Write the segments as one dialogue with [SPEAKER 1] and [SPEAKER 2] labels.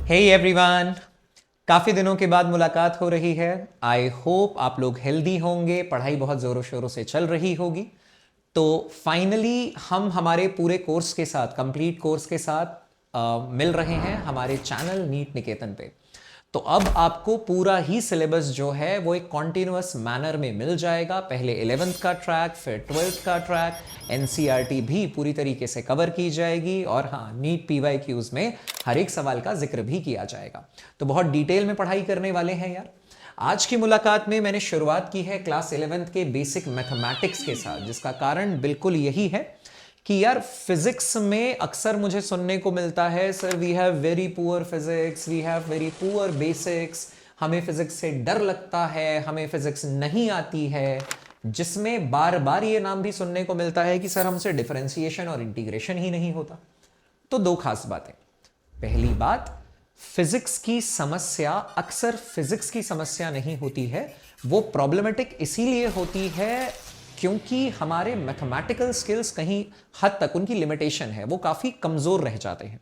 [SPEAKER 1] Hey everyone, काफ़ी दिनों के बाद मुलाकात हो रही है। आई होप आप लोग हेल्दी होंगे, पढ़ाई बहुत ज़ोरों शोरों से चल रही होगी। तो फाइनली हम हमारे पूरे कोर्स के साथ, कंप्लीट कोर्स के साथ मिल रहे हैं हमारे चैनल नीट निकेतन पे। तो अब आपको पूरा ही सिलेबस जो है वो एक कॉन्टिन्यूअस मैनर में मिल जाएगा। पहले 11th का ट्रैक, फिर 12th का ट्रैक, एनसीईआरटी भी पूरी तरीके से कवर की जाएगी और हाँ, नीट पीवाईक्यूज में हर एक सवाल का जिक्र भी किया जाएगा। तो बहुत डिटेल में पढ़ाई करने वाले हैं यार। आज की मुलाकात में मैंने शुरुआत की है क्लास 11th के बेसिक मैथमेटिक्स के साथ, जिसका कारण बिल्कुल यही है कि यार फिजिक्स में अक्सर मुझे सुनने को मिलता है, sir we have very poor physics, we have very poor basics, हमें फिजिक्स से डर लगता है, हमें फिजिक्स नहीं आती है। जिसमें बार बार ये नाम भी सुनने को मिलता है कि सर हमसे डिफरेंशिएशन और इंटीग्रेशन ही नहीं होता। तो दो खास बातें। पहली बात, फिजिक्स की समस्या अक्सर फिजिक्स की समस्या नहीं होती है, वो प्रॉब्लमेटिक इसीलिए होती है क्योंकि हमारे मैथमेटिकल स्किल्स कहीं हद तक, उनकी लिमिटेशन है, वो काफी कमजोर रह जाते हैं।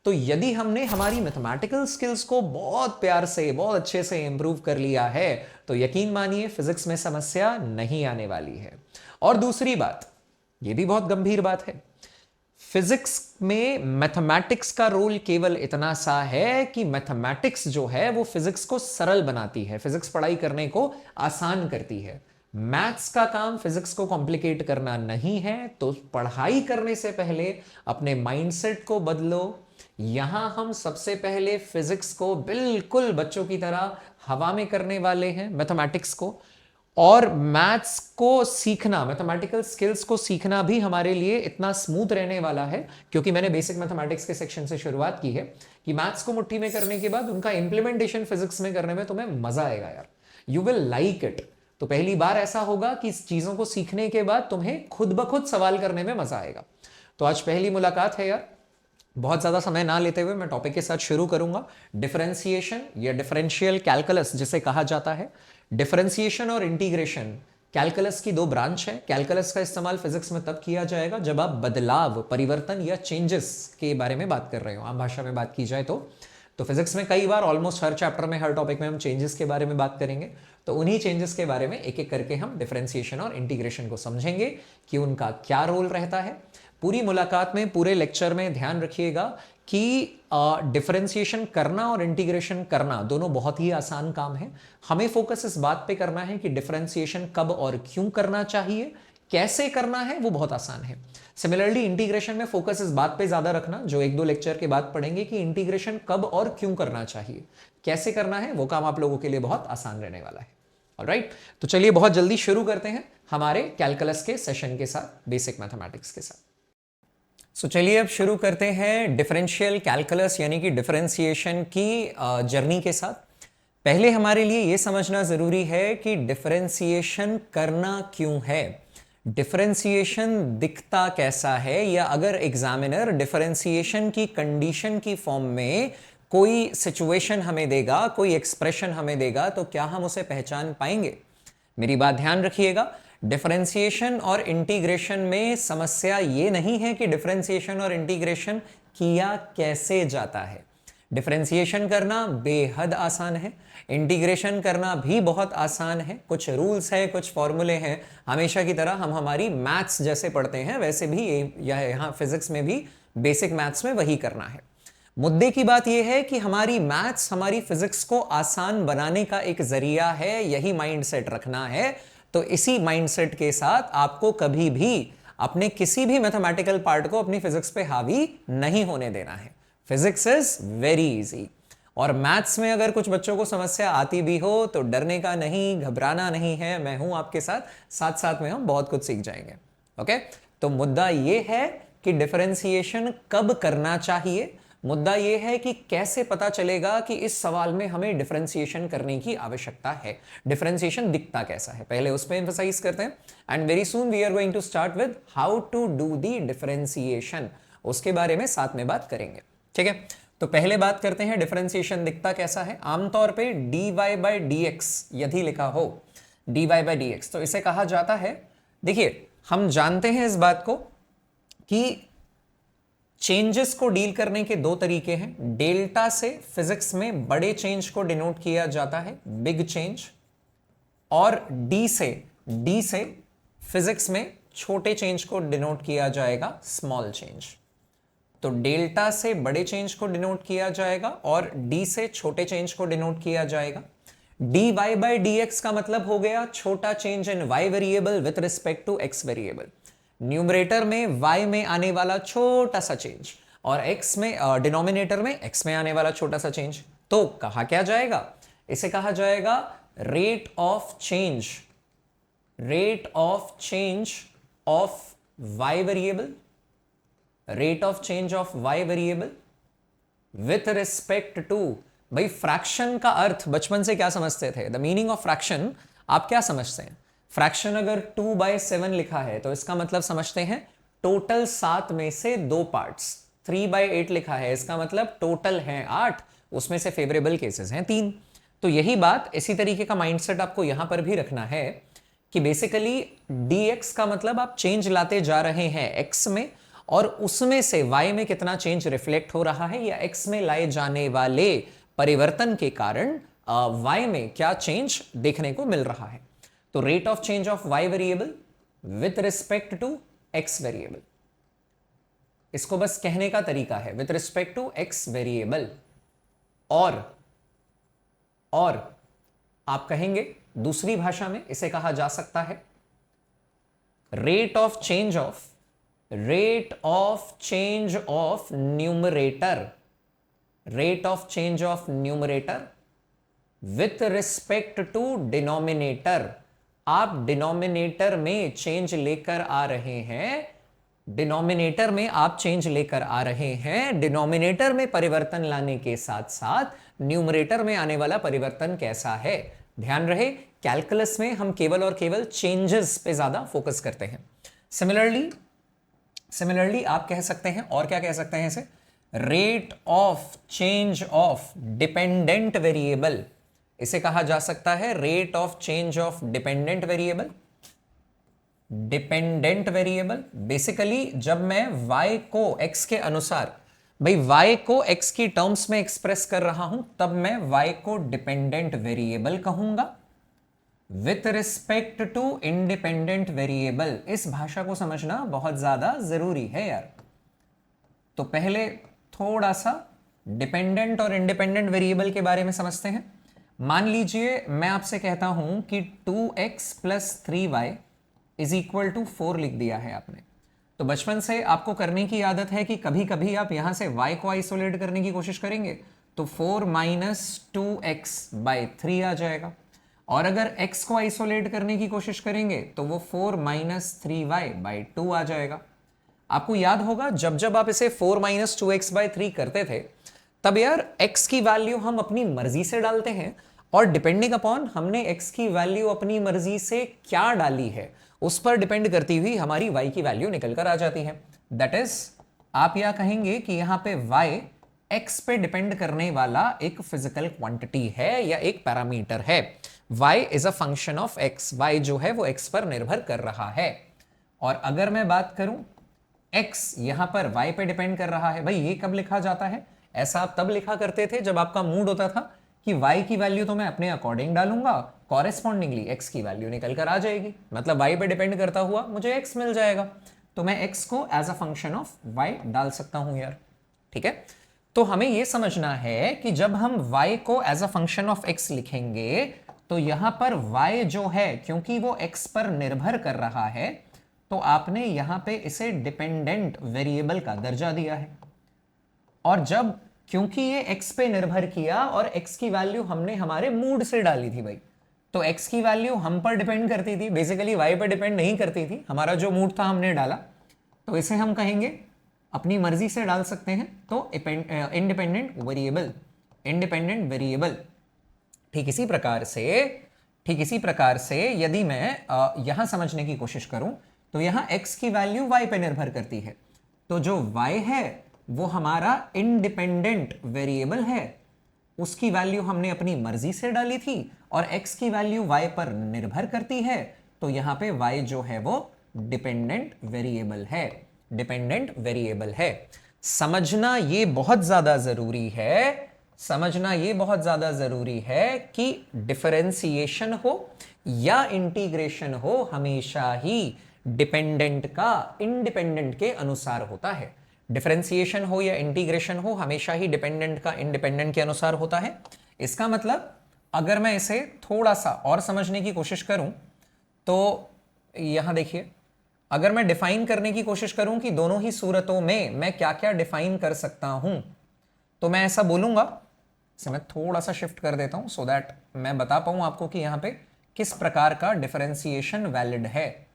[SPEAKER 1] तो यदि हमने हमारी मैथमेटिकल स्किल्स को बहुत प्यार से, बहुत अच्छे से इंप्रूव कर लिया है, तो यकीन मानिए फिजिक्स में समस्या नहीं आने वाली है। और दूसरी बात, ये भी बहुत गंभीर बात है, फिजिक्स में मैथमेटिक्स का रोल केवल इतना सा है कि मैथमेटिक्स जो है वो फिजिक्स को सरल बनाती है, फिजिक्स पढ़ाई करने को आसान करती है। मैथ्स का काम फिजिक्स को कॉम्प्लिकेट करना नहीं है। तो पढ़ाई करने से पहले अपने माइंडसेट को बदलो। यहां हम सबसे पहले फिजिक्स को बिल्कुल बच्चों की तरह हवा में करने वाले हैं, मैथमेटिक्स को। और मैथ्स को सीखना, मैथमेटिकल स्किल्स को सीखना भी हमारे लिए इतना स्मूथ रहने वाला है, क्योंकि मैंने बेसिक मैथमेटिक्स के सेक्शन से शुरुआत की है कि मैथ्स को मुट्ठी में करने के बाद उनका इंप्लीमेंटेशन फिजिक्स में करने में तुम्हें मजा आएगा यार, यू विल लाइक इट। तो पहली बार ऐसा होगा कि इस चीजों को सीखने के बाद तुम्हें खुद ब खुद सवाल करने में मजा आएगा। तो आज पहली मुलाकात है यार। बहुत ज्यादा समय ना लेते हुए मैं टॉपिक के साथ शुरू करूंगा। डिफरेंशिएशन या डिफरेंशियल कैलकुलस जिसे कहा जाता है। डिफरेंशिएशन और इंटीग्रेशन कैलकुलस की दो ब्रांच है। कैलकुलस का इस्तेमाल फिजिक्स में तब किया जाएगा जब आप बदलाव, परिवर्तन या चेंजेस के बारे में बात कर रहे हो, आम भाषा में बात की जाए तो फिजिक्स में कई बार, ऑलमोस्ट हर चैप्टर में, हर टॉपिक में हम चेंजेस के बारे में बात करेंगे। तो उन्हीं चेंजेस के बारे में एक एक करके हम डिफरेंशिएशन और इंटीग्रेशन को समझेंगे कि उनका क्या रोल रहता है। पूरी मुलाकात में, पूरे लेक्चर में ध्यान रखिएगा कि डिफरेंशिएशन करना और इंटीग्रेशन करना दोनों बहुत ही आसान काम है। हमें फोकस इस बात पे करना है कि डिफरेंशिएशन कब और क्यों करना चाहिए, कैसे करना है, वो बहुत आसान है। सिमिलरली इंटीग्रेशन में फोकस इस बात पे ज्यादा रखना, जो एक दो लेक्चर के बाद पढ़ेंगे, कि इंटीग्रेशन कब और क्यों करना चाहिए, कैसे करना है, वो काम आप लोगों के लिए बहुत आसान रहने वाला है। ऑलराइट, तो चलिए बहुत जल्दी शुरू करते हैं हमारे कैलकुलस के सेशन के साथ, बेसिक मैथमेटिक्स के साथ। सो चलिए अब शुरू करते हैं डिफरेंशियल कैलकुलस यानी कि डिफरेंशिएशन की जर्नी के साथ। पहले हमारे लिए यह समझना जरूरी है कि डिफरेंशिएशन करना क्यों है, डिफरेंशिएशन दिखता कैसा है, या अगर एग्जामिनर डिफरेंशिएशन की कंडीशन की फॉर्म में कोई सिचुएशन हमें देगा, कोई एक्सप्रेशन हमें देगा, तो क्या हम उसे पहचान पाएंगे। मेरी बात ध्यान रखिएगा, डिफरेंशिएशन और इंटीग्रेशन में समस्या ये नहीं है कि डिफरेंशिएशन और इंटीग्रेशन किया कैसे जाता है। डिफरेंशिएशन करना बेहद आसान है, इंटीग्रेशन करना भी बहुत आसान है। कुछ रूल्स है, कुछ फॉर्मूले हैं, हमेशा की तरह हम हमारी मैथ्स जैसे पढ़ते हैं वैसे भी यहाँ फिजिक्स में भी बेसिक मैथ्स में वही करना है। मुद्दे की बात यह है कि हमारी मैथ्स हमारी फिजिक्स को आसान बनाने का एक जरिया है, यही माइंडसेट रखना है। तो इसी माइंडसेट के साथ आपको कभी भी अपने किसी भी मैथमेटिकल पार्ट को अपनी फिजिक्स पे हावी नहीं होने देना है। Physics is very easy. और मैथ्स में अगर कुछ बच्चों को समस्या आती भी हो तो डरने का नहीं, घबराना नहीं है, मैं हूं आपके साथ, साथ साथ में हम बहुत कुछ सीख जाएंगे। ओके, तो मुद्दा यह है कि डिफरेंशिएशन कब करना चाहिए, मुद्दा यह है कि कैसे पता चलेगा कि इस सवाल में हमें डिफरेंशिएशन करने की आवश्यकता है, डिफरेंशिएशन दिखता कैसा है, पहले उस पर एम्फसाइज करते हैं। And very soon we are going to start with how to do the differentiation, उसके बारे में साथ में बात करेंगे। ठीक है, तो पहले बात करते हैं डिफरेंशिएशन दिखता कैसा है। आमतौर पे dy बाई dx यदि लिखा हो, dy बाई dx, तो इसे कहा जाता है, देखिए हम जानते हैं इस बात को कि चेंजेस को डील करने के दो तरीके हैं। डेल्टा से फिजिक्स में बड़े चेंज को डिनोट किया जाता है, बिग चेंज, और डी से फिजिक्स में छोटे चेंज को डिनोट किया जाएगा, स्मॉल चेंज। तो डेल्टा से बड़े चेंज को डिनोट किया जाएगा और डी से छोटे चेंज को डिनोट किया जाएगा। D Y by D X का मतलब हो गया छोटा change in Y variable with respect to X variable. Numerator में वाई में आने वाला छोटा सा चेंज और एक्स में डिनोमिनेटर में एक्स में आने वाला छोटा सा चेंज। तो कहा क्या जाएगा, इसे कहा जाएगा rate of change of Y variable, rate of change of Y variable with respect to. भाई फ्रैक्शन का अर्थ बचपन से क्या समझते थे, द मीनिंग ऑफ फ्रैक्शन आप क्या समझते हैं? फ्रैक्शन अगर 2/7 लिखा है तो इसका मतलब समझते हैं टोटल 7 में से 2 पार्ट्स। 3/8 लिखा है इसका मतलब टोटल है 8, उसमें से फेवरेबल केसेस हैं 3। तो यही बात, इसी तरीके का माइंडसेट आपको यहां पर भी रखना है कि बेसिकली dx का मतलब आप चेंज लाते जा रहे हैं x में, और उसमें से y में कितना चेंज रिफ्लेक्ट हो रहा है या x में लाए जाने वाले परिवर्तन के कारण y में क्या चेंज देखने को मिल रहा है। तो rate of change of y variable with respect to x variable, इसको बस कहने का तरीका है with respect to x variable. और आप कहेंगे दूसरी भाषा में इसे कहा जा सकता है rate of change of numerator, rate of change of numerator with respect to denominator. आप डिनोमिनेटर में चेंज लेकर आ रहे हैं, डिनोमिनेटर में आप चेंज लेकर आ रहे हैं, डिनोमिनेटर में परिवर्तन लाने के साथ साथ न्यूमरेटर में आने वाला परिवर्तन कैसा है। ध्यान रहे कैलकुलस में हम केवल और केवल चेंजेस पे ज्यादा फोकस करते हैं। सिमिलरली आप कह सकते हैं, और क्या कह सकते हैं इसे, rate of change of dependent variable, इसे कहा जा सकता है rate of change of dependent variable. Dependent variable basically जब मैं y को x के अनुसार, भाई y को x की टर्म्स में एक्सप्रेस कर रहा हूं, तब मैं y को डिपेंडेंट वेरिएबल कहूंगा with respect to independent variable. इस भाषा को समझना बहुत ज्यादा जरूरी है यार। तो पहले थोड़ा सा डिपेंडेंट और इंडिपेंडेंट वेरिएबल के बारे में समझते हैं। मान लीजिए मैं आपसे कहता हूं कि 2x + 3y = 4 लिख दिया है आपने। तो बचपन से आपको करने की आदत है कि कभी कभी आप यहां से y को आइसोलेट करने की कोशिश करेंगे तो 4 - 2x/3 आ जाएगा, और अगर x को आइसोलेट करने की कोशिश करेंगे तो वो 4 - 3y/2 आ जाएगा। आपको याद होगा जब जब आप इसे 4 - 2x/3 करते थे तब यार x की वैल्यू हम अपनी मर्जी से डालते हैं, और डिपेंडिंग अपॉन हमने x की वैल्यू अपनी मर्जी से क्या डाली है उस पर डिपेंड करती हुई हमारी y की वैल्यू निकल कर आ जाती है। दैट इज आप यह कहेंगे कि यहां पे y x पे डिपेंड करने वाला एक फिजिकल क्वांटिटी है या एक पैरामीटर है। y is a function of x, y जो है वो x पर निर्भर कर रहा है। और अगर मैं बात करूं x यहां पर y पे डिपेंड कर रहा है, भाई ये कब लिखा जाता है, ऐसा आप तब लिखा करते थे जब आपका मूड होता था कि y की वैल्यू तो मैं अपने अकॉर्डिंग डालूंगा, कॉरेस्पॉन्डिंगली x की वैल्यू निकल कर आ जाएगी, मतलब y पे डिपेंड करता हुआ मुझे x मिल जाएगा। तो मैं x को as a function of y डाल सकता हूं यार। ठीक है, तो हमें यह समझना है कि जब हम y को as a function of x लिखेंगे तो यहां पर y जो है क्योंकि वो x पर निर्भर कर रहा है, तो आपने यहां पे इसे डिपेंडेंट वेरिएबल का दर्जा दिया है। और जब क्योंकि ये x पे निर्भर किया और x की वैल्यू हमने हमारे मूड से डाली थी भाई, तो x की वैल्यू हम पर डिपेंड करती थी, बेसिकली y पर डिपेंड नहीं करती थी, हमारा जो मूड था हमने डाला, तो इसे हम कहेंगे अपनी मर्जी से डाल सकते हैं, तो इंडिपेंडेंट वेरिएबल। ठीक इसी प्रकार से यदि मैं यहां समझने की कोशिश करूं तो यहां x की वैल्यू y पे निर्भर करती है, तो जो y है वो हमारा इंडिपेंडेंट वेरिएबल है, उसकी वैल्यू हमने अपनी मर्जी से डाली थी, और x की वैल्यू y पर निर्भर करती है, तो यहां पे y जो है वो डिपेंडेंट वेरिएबल है। समझना ये बहुत ज्यादा जरूरी है, समझना ये बहुत ज्यादा जरूरी है कि डिफरेंशिएशन हो या इंटीग्रेशन हो हमेशा ही डिपेंडेंट का इंडिपेंडेंट के अनुसार होता है। डिफरेंशिएशन हो या इंटीग्रेशन हो हमेशा ही डिपेंडेंट का इंडिपेंडेंट के अनुसार होता है। इसका मतलब अगर मैं इसे थोड़ा सा और समझने की कोशिश करूं तो यहां देखिए, अगर मैं डिफाइन करने की कोशिश करूं कि दोनों ही सूरतों में मैं क्या क्या डिफाइन कर सकता हूं, तो मैं ऐसा बोलूंगा, इसे मैं थोड़ा सा शिफ्ट कर देता हूं सो दैट मैं बता पाऊं आपको कि यहां पे किस प्रकार का डिफरेंशिएशन वैलिड है,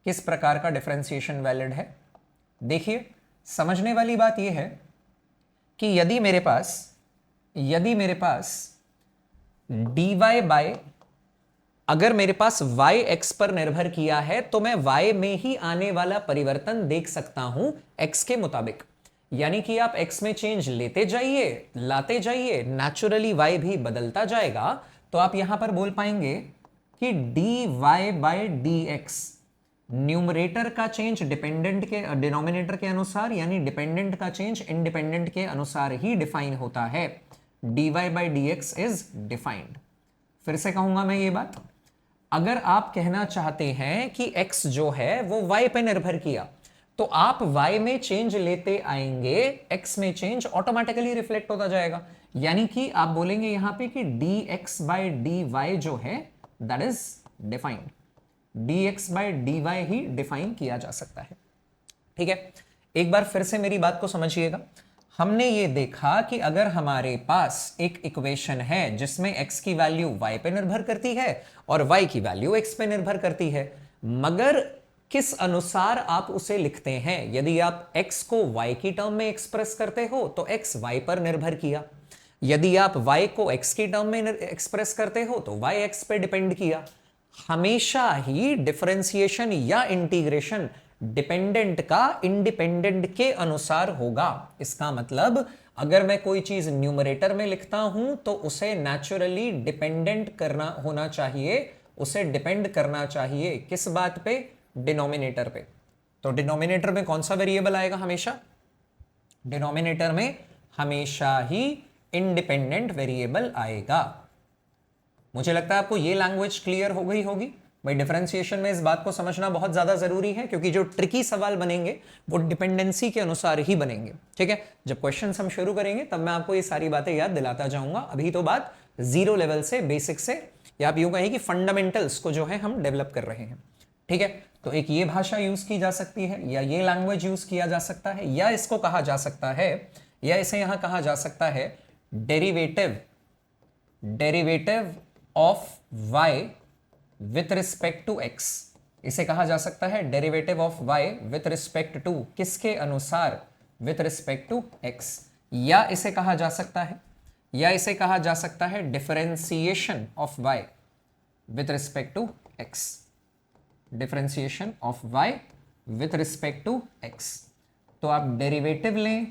[SPEAKER 1] किस प्रकार का डिफरेंशिएशन वैलिड है। देखिए, समझने वाली बात यह है कि यदि मेरे पास dy बाय, अगर मेरे पास y x पर निर्भर किया है तो मैं y में ही आने वाला परिवर्तन देख सकता हूं x के मुताबिक। यानी कि आप x में चेंज लेते जाइए, लाते जाइए, नेचुरली y भी बदलता जाएगा। तो आप यहां पर बोल पाएंगे कि dy बाय dx, न्यूमरेटर का चेंज डिपेंडेंट के, डिनोमिनेटर के अनुसार, यानी डिपेंडेंट का चेंज इंडिपेंडेंट के अनुसार ही डिफाइन होता है। dy by dx is defined. फिर से कहूंगा मैं ये बात, अगर आप कहना चाहते हैं कि x जो है वो y पे निर्भर किया, तो आप y में चेंज लेते आएंगे, x में चेंज ऑटोमेटिकली रिफ्लेक्ट होता जाएगा। यानी कि आप बोलेंगे यहां पे कि dx बाय dy जो है that is defined, dx by dy ही डिफाइन किया जा सकता है। ठीक है, एक बार फिर से मेरी बात को समझिएगा। हमने ये देखा कि अगर हमारे पास एक इक्वेशन है जिसमें x की वैल्यू y पे निर्भर करती है और y की वैल्यू x पे निर्भर करती है, मगर किस अनुसार आप उसे लिखते हैं। यदि आप x को y की टर्म में एक्सप्रेस करते हो तो x y पर निर्भर किया, यदि आप y को x की टर्म में एक्सप्रेस करते हो तो y x पे डिपेंड किया। हमेशा ही डिफरेंशिएशन या इंटीग्रेशन डिपेंडेंट का इंडिपेंडेंट के अनुसार होगा। इसका मतलब अगर मैं कोई चीज न्यूमरेटर में लिखता हूं तो उसे नेचुरली डिपेंडेंट करना होना चाहिए, उसे डिपेंड करना चाहिए किस बात पे, डिनोमिनेटर पे। तो डिनोमिनेटर में कौन सा वेरिएबल आएगा हमेशा, डिनोमिनेटर में हमेशा ही इंडिपेंडेंट वेरिएबल आएगा। मुझे लगता है आपको ये लैंग्वेज क्लियर हो गई होगी। भाई डिफरेंशिएशन में इस बात को समझना बहुत ज्यादा जरूरी है, क्योंकि जो ट्रिकी सवाल बनेंगे वो डिपेंडेंसी के अनुसार ही बनेंगे। ठीक है, जब क्वेश्चंस हम शुरू करेंगे तब मैं आपको ये सारी बातें याद दिलाता जाऊंगा। अभी तो बात जीरो लेवल से, बेसिक से, या आप यूं कहें कि फंडामेंटल्स को जो है हम डेवलप कर रहे हैं। ठीक है, तो एक ये भाषा यूज की जा सकती है, या ये लैंग्वेज यूज किया जा सकता है, या इसको कहा जा सकता है, या इसे यहां कहा जा सकता है derivative of y with respect to x। इसे कहा जा सकता है derivative of y with respect to, किसके अनुसार, विथ रिस्पेक्ट टू x। या इसे कहा जा सकता है differentiation of y with respect to x, differentiation of y with respect to x। तो आप डेरिवेटिव लें,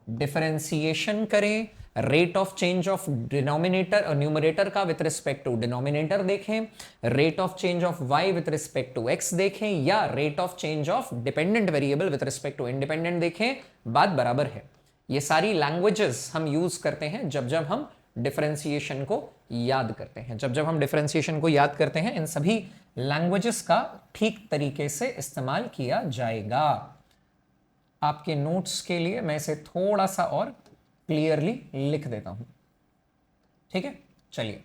[SPEAKER 1] डिफरेंशिएशन करें, rate of change of denominator और न्यूमरेटर का विथ रिस्पेक्ट टू डिनोमिनेटर देखें, rate of change of y with respect to x देखें, या rate of change of dependent variable with respect to independent देखें, बात बराबर है। ये सारी लैंग्वेजेस हम यूज करते हैं जब हम डिफरेंशिएशन को याद करते हैं। जब हम डिफरेंशिएशन को याद करते हैं, इन सभी लैंग्वेजेस का ठीक तरीके से इस्तेमाल किया जाएगा। आपके नोट्स के लिए मैं इसे थोड़ा सा और क्लियरली लिख देता हूं। ठीक है, चलिए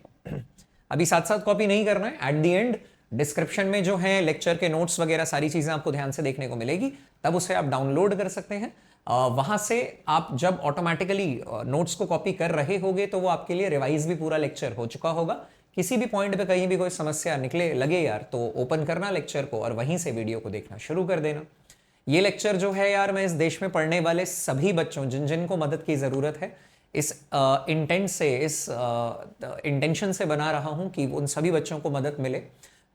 [SPEAKER 1] अभी साथ साथ कॉपी नहीं करना है, एट द एंड डिस्क्रिप्शन में जो है लेक्चर के नोट्स वगैरह सारी चीजें आपको ध्यान से देखने को मिलेगी, तब उसे आप डाउनलोड कर सकते हैं। वहां से आप जब ऑटोमेटिकली नोट्स को कॉपी कर रहे होगे तो वो आपके लिए रिवाइज भी पूरा लेक्चर हो चुका होगा। किसी भी पॉइंट पे कहीं भी कोई समस्या निकले लगे यार, तो ओपन करना लेक्चर को और वहीं से वीडियो को देखना शुरू कर देना। ये लेक्चर जो है यार, मैं इस देश में पढ़ने वाले सभी बच्चों जिन को मदद की ज़रूरत है, इस इंटेंशन से बना रहा हूं कि उन सभी बच्चों को मदद मिले।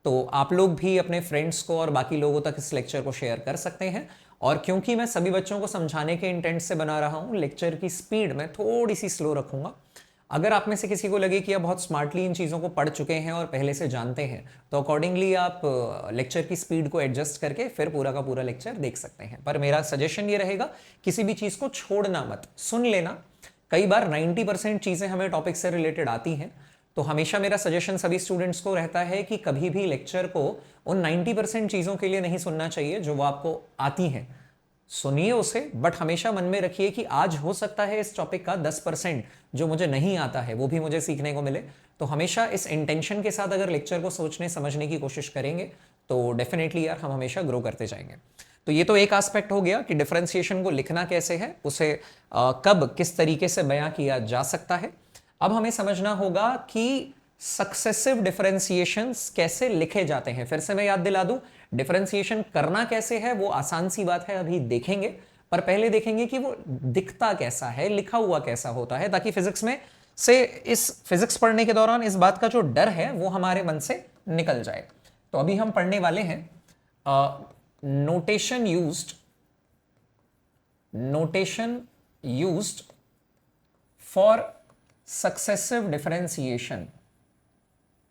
[SPEAKER 1] तो आप लोग भी अपने फ्रेंड्स को और बाकी लोगों तक इस लेक्चर को शेयर कर सकते हैं। और क्योंकि मैं सभी बच्चों को समझाने के इंटेंट से बना रहा हूं, लेक्चर की स्पीड में थोड़ी सी स्लो रखूंगा। अगर आप में से किसी को लगे कि आप बहुत स्मार्टली इन चीज़ों को पढ़ चुके हैं और पहले से जानते हैं, तो अकॉर्डिंगली आप लेक्चर की स्पीड को एडजस्ट करके फिर पूरा का पूरा लेक्चर देख सकते हैं। पर मेरा सजेशन ये रहेगा, किसी भी चीज़ को छोड़ना मत, सुन लेना। कई बार 90% चीज़ें हमें टॉपिक से रिलेटेड आती हैं, तो हमेशा मेरा सजेशन सभी स्टूडेंट्स को रहता है कि कभी भी लेक्चर को उन 90% चीज़ों के लिए नहीं सुनना चाहिए जो वो आपको आती हैं। सुनिए उसे, बट हमेशा मन में रखिए कि आज हो सकता है इस टॉपिक का 10% जो मुझे नहीं आता है वो भी मुझे सीखने को मिले। तो हमेशा इस इंटेंशन के साथ अगर लेक्चर को सोचने समझने की कोशिश करेंगे तो डेफिनेटली यार हम हमेशा ग्रो करते जाएंगे। तो ये तो एक एस्पेक्ट हो गया कि डिफरेंशिएशन को लिखना कैसे है, उसे कब किस तरीके से बयां किया जा सकता है। अब हमें समझना होगा कि सक्सेसिव डिफरेंशिएशंस कैसे लिखे जाते हैं। फिर से मैं याद दिला दूं, डिफरेंशिएशन करना कैसे है वो आसान सी बात है, अभी देखेंगे। पर पहले देखेंगे कि वो दिखता कैसा है, लिखा हुआ कैसा होता है, ताकि फिजिक्स में से इस फिजिक्स पढ़ने के दौरान इस बात का जो डर है वो हमारे मन से निकल जाए। तो अभी हम पढ़ने वाले हैं notation used for successive differentiation.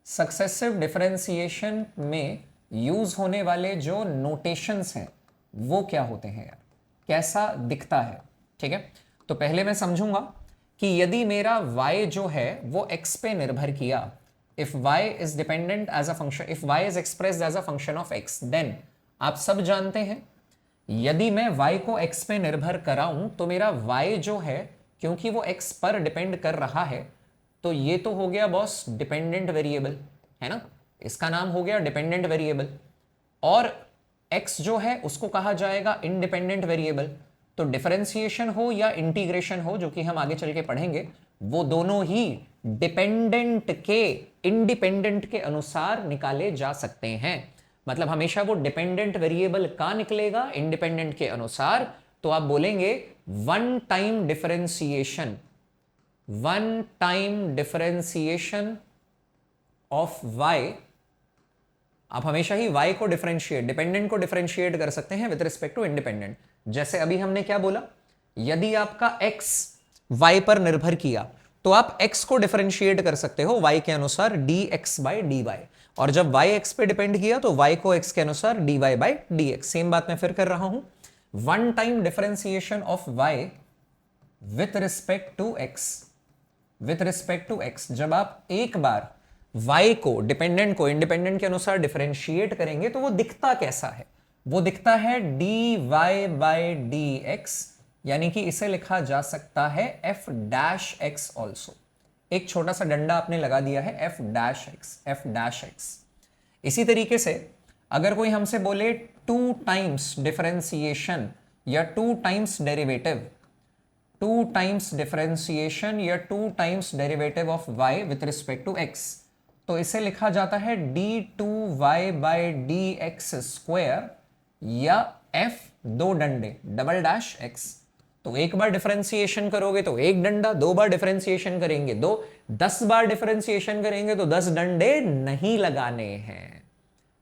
[SPEAKER 1] Successive differentiation में यूज होने वाले जो नोटेशंस हैं वो क्या होते हैं यार, कैसा दिखता है। ठीक है, तो पहले मैं समझूंगा कि यदि मेरा y जो है वो x पे निर्भर किया, if y is dependent as a function, if y is expressed as a function of x, then आप सब जानते हैं यदि मैं y को x पे निर्भर कराऊं तो मेरा y जो है, क्योंकि वो x पर डिपेंड कर रहा है, तो ये तो हो गया बॉस डिपेंडेंट वेरिएबल, है ना, इसका नाम हो गया डिपेंडेंट वेरिएबल। और x जो है उसको कहा जाएगा इंडिपेंडेंट वेरिएबल। तो डिफरेंशिएशन हो या इंटीग्रेशन हो, जो कि हम आगे चल के पढ़ेंगे, वो दोनों ही डिपेंडेंट के इंडिपेंडेंट के अनुसार निकाले जा सकते हैं। मतलब हमेशा वो डिपेंडेंट वेरिएबल का निकलेगा इंडिपेंडेंट के अनुसार। तो आप बोलेंगे one time differentiation of y। आप हमेशा ही y को डिफरेंशिएट, डिपेंडेंट को डिफरेंशिएट कर सकते हैं विद रिस्पेक्ट टू इंडिपेंडेंट। जैसे अभी हमने क्या बोला, यदि आपका x y पर निर्भर किया तो आप x को डिफरेंशिएट कर सकते हो y के अनुसार dx by dy, और जब y x पे डिपेंड किया तो y को x के अनुसार dy by dx। सेम बात मैं फिर कर रहा हूं, one time differentiation of y with respect to x। जब आप एक बार y को, डिपेंडेंट को इंडिपेंडेंट के अनुसार डिफरेंशिएट करेंगे तो वो दिखता कैसा है, वो दिखता है dy by dx, यानी कि इसे लिखा जा सकता है f dash x ऑल्सो। एक छोटा सा डंडा आपने लगा दिया है f dash x। इसी तरीके से अगर कोई हमसे बोले टू टाइम्स डिफरेंशिएशन या two times derivative, two times differentiation या two times derivative of y with respect to x, तो इसे लिखा जाता है d2y by dx स्क्वायर या f दो डंडे डबल डैश x। तो एक बार डिफरेंशिएशन करोगे तो एक डंडा, दो बार डिफरेंशिएशन करेंगे दो, 10 बार डिफरेंशिएशन करेंगे तो 10 डंडे नहीं लगाने हैं।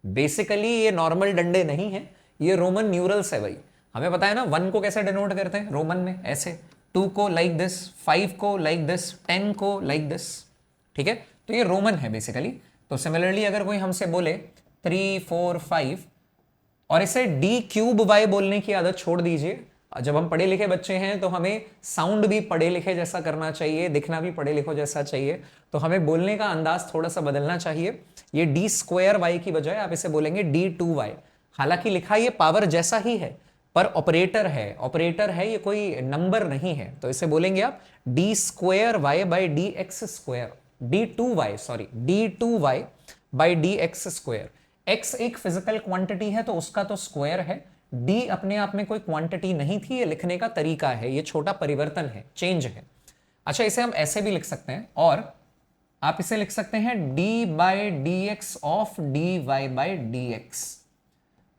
[SPEAKER 1] बेसिकली ये नॉर्मल डंडे नहीं है, ये रोमन न्यूरल्स है भाई। हमें पता है ना 1 को कैसे डिनोट करते हैं रोमन में, ऐसे, 2 को लाइक दिस, 5 को लाइक दिस, 10 को लाइक दिस। ठीक है, तो ये रोमन है बेसिकली। तो सिमिलरली अगर कोई हमसे बोले 3 4 5 और इसे d क्यूब y बोलने की आदत छोड़ दीजिए। जब हम पढ़े लिखे बच्चे हैं तो हमें साउंड भी पढ़े लिखे जैसा करना चाहिए, दिखना भी पढ़े लिखो जैसा चाहिए, तो हमें बोलने का अंदाज थोड़ा सा बदलना चाहिए। ये d स्क्वायर y की बजाय आप इसे बोलेंगे d2y। हालांकि लिखा ये पावर जैसा ही है पर ऑपरेटर है, ये कोई नंबर नहीं है। तो इसे बोलेंगे आप d square y by dx square, d2y by dx square. x एक फिजिकल क्वांटिटी है तो उसका तो स्क्वायर है, d अपने आप में कोई क्वांटिटी नहीं थी, ये लिखने का तरीका है, ये छोटा परिवर्तन है, चेंज है। अच्छा, इसे हम ऐसे भी लिख सकते हैं, और आप इसे लिख सकते हैं d by dx of dy by dx।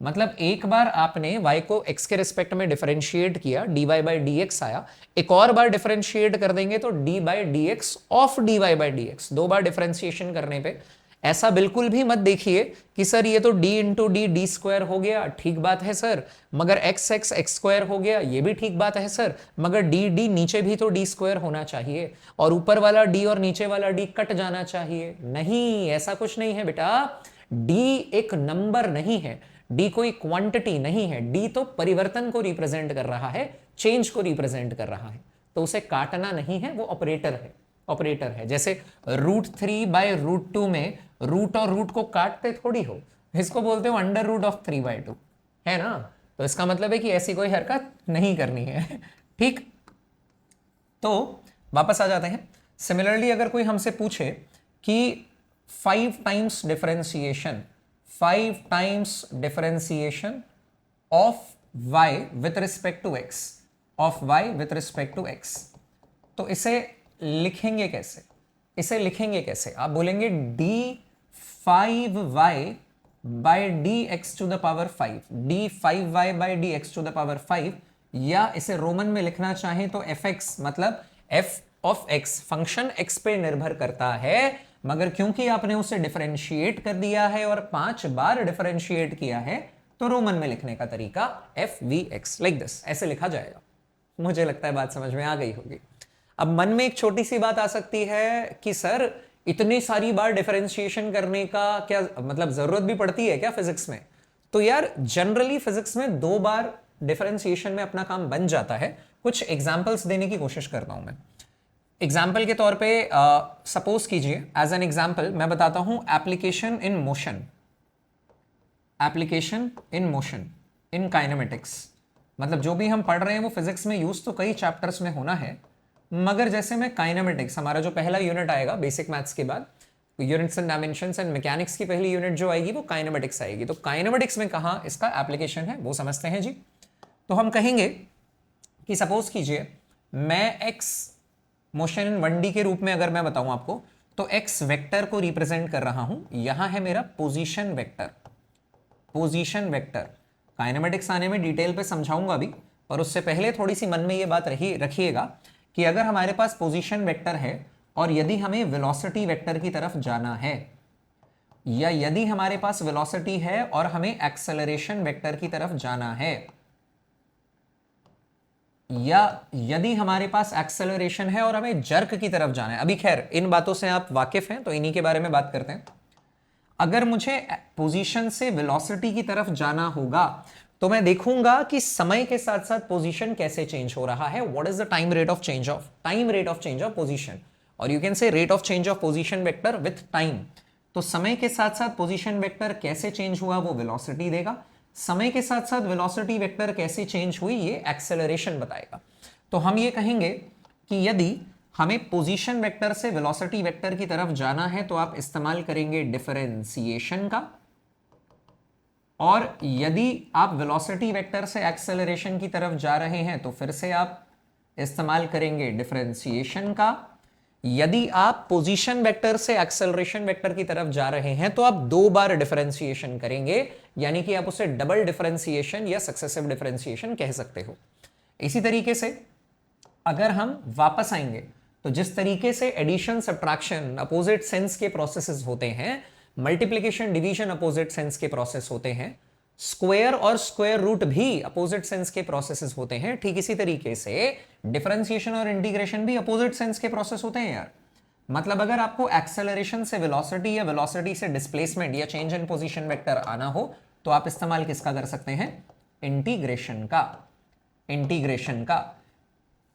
[SPEAKER 1] मतलब एक बार आपने y को x के रिस्पेक्ट में डिफरेंशिएट किया, dy बाई dx आया, एक और बार डिफरेंशिएट कर देंगे तो d by dx of dy by dx। दो बार डिफरेंशिएशन करने पे ऐसा बिल्कुल भी मत देखिए कि सर ये तो D into D D square हो गया, ठीक बात है सर, मगर एक्स एक्स एक्स स्क्वायर हो गया, ये भी ठीक बात है सर, मगर डी डी नीचे भी तो डी स्क्वायर होना चाहिए और ऊपर वाला डी और नीचे वाला डी कट जाना चाहिए। नहीं, ऐसा कुछ नहीं है बेटा। डी एक नंबर नहीं है, डी कोई क्वांटिटी नहीं है, डी तो परिवर्तन को रिप्रेजेंट कर रहा है, चेंज को रिप्रेजेंट कर रहा है, तो उसे काटना नहीं है, वो ऑपरेटर है, ऑपरेटर है। जैसे √3/√2 में रूट और रूट को काटते थोड़ी हो, इसको बोलते हो √3/2, है ना। तो इसका मतलब है कि ऐसी कोई हरकत नहीं करनी है। ठीक, तो वापस आ जाते हैं। सिमिलरली अगर कोई हमसे पूछे कि 5 times differentiation of y with respect to x, of y with respect to x, तो इसे लिखेंगे कैसे? इसे लिखेंगे कैसे? आप बोलेंगे d5y by dx⁵, d5y by dx⁵, या इसे रोमन में लिखना चाहें तो fx, मतलब f of x, function x पे निर्भर करता है, मगर क्योंकि आपने उसे डिफरेंशिएट कर दिया है और 5 बार डिफरेंशिएट किया है, तो रोमन में लिखने का तरीका fvx, लाइक दिस, ऐसे लिखा जाएगा। मुझे लगता है बात समझ में आ गई होगी। अब मन में एक छोटी सी बात आ सकती है कि सर इतनी सारी बार डिफरेंशिएशन करने का क्या मतलब जरूरत भी पड़ती है क्या फिजिक्स में? तो यार जनरली फिजिक्स में 2 बार डिफरेंशिएशन में अपना काम बन जाता है। कुछ एग्जांपल्स देने की कोशिश करता हूं मैं। एग्जाम्पल के तौर पे सपोज कीजिए, एज एन एग्जाम्पल मैं बताता हूं application in motion, application in motion in kinematics. मतलब जो भी हम पढ़ रहे हैं वो फिजिक्स में यूज तो कई चैप्टर्स में होना है, मगर जैसे मैं काइनेमेटिक्स, हमारा जो पहला यूनिट आएगा बेसिक मैथ्स के बाद, units and dimensions and mechanics की पहली यूनिट जो आएगी वो काइनेमेटिक्स आएगी। तो काइनेमेटिक्स में कहाँ इसका एप्लीकेशन है वो समझते हैं जी। तो हम कहेंगे कि सपोज कीजिए मैं एक्स मोशन इन 1D के रूप में अगर मैं बताऊं आपको, तो एक्स वेक्टर को रिप्रेजेंट कर रहा हूं। यहां है मेरा position vector, position vector. Kinematics आने में डिटेल पे समझाऊंगा अभी, पर उससे पहले थोड़ी सी मन में ये बात रखिएगा कि अगर हमारे पास पोजीशन वेक्टर है और यदि हमें वेलोसिटी वेक्टर की तरफ जाना है, या यदि हमारे पास वेलोसिटी है और हमें एक्सेलरेशन वेक्टर की तरफ जाना है, या यदि हमारे पास एक्सेलरेशन है और हमें जर्क की तरफ जाना है, अभी खैर इन बातों से आप वाकिफ हैं तो इन्हीं के बारे में बात करते हैं। अगर मुझे पोजीशन से वेलोसिटी की तरफ जाना होगा तो मैं देखूंगा कि समय के साथ साथ पोजीशन कैसे चेंज हो रहा है। What is the time rate of change of position, और you can say rate of change of position vector with time. तो समय के साथ साथ पोजीशन वेक्टर कैसे चेंज हुआ वो वेलोसिटी देगा, समय के साथ साथ वेलोसिटी वेक्टर कैसे चेंज हुई ये एक्सेलरेशन बताएगा। तो हम ये कहेंगे कि यदि हमें पोजीशन वेक्टर से वेलोसिटी वेक्टर की तरफ जाना है तो आप इस्तेमाल करेंगे डिफरेंशिएशन का, और यदि आप वेलोसिटी वेक्टर से एक्सेलरेशन की तरफ जा रहे हैं तो फिर से आप इस्तेमाल करेंगे डिफरेंशिएशन का। यदि आप पोजीशन वेक्टर से एक्सेलरेशन वेक्टर की तरफ जा रहे हैं तो आप 2 बार डिफरेंशिएशन करेंगे, यानी कि आप उसे डबल डिफरेंशिएशन या सक्सेसिव डिफरेंशिएशन कह सकते हो। इसी तरीके से अगर हम वापस आएंगे तो जिस तरीके से एडिशन सब्ट्रैक्शन अपोजिट सेंस के प्रोसेसेस होते हैं, मल्टीप्लिकेशन डिवीजन अपोजिट सेंस के प्रोसेस होते हैं, स्क्वायर और स्क्वायर रूट भी अपोजिट सेंस के प्रोसेसेस होते हैं, ठीक इसी तरीके से डिफरेंशिएशन और इंटीग्रेशन भी अपोजिट सेंस के प्रोसेस होते हैं यार। मतलब अगर आपको एक्सेलरेशन से वेलोसिटी या वेलोसिटी से डिस्प्लेसमेंट या चेंज इन पोजीशन वेक्टर आना हो तो आप इस्तेमाल किसका कर सकते हैं? इंटीग्रेशन का। इंटीग्रेशन का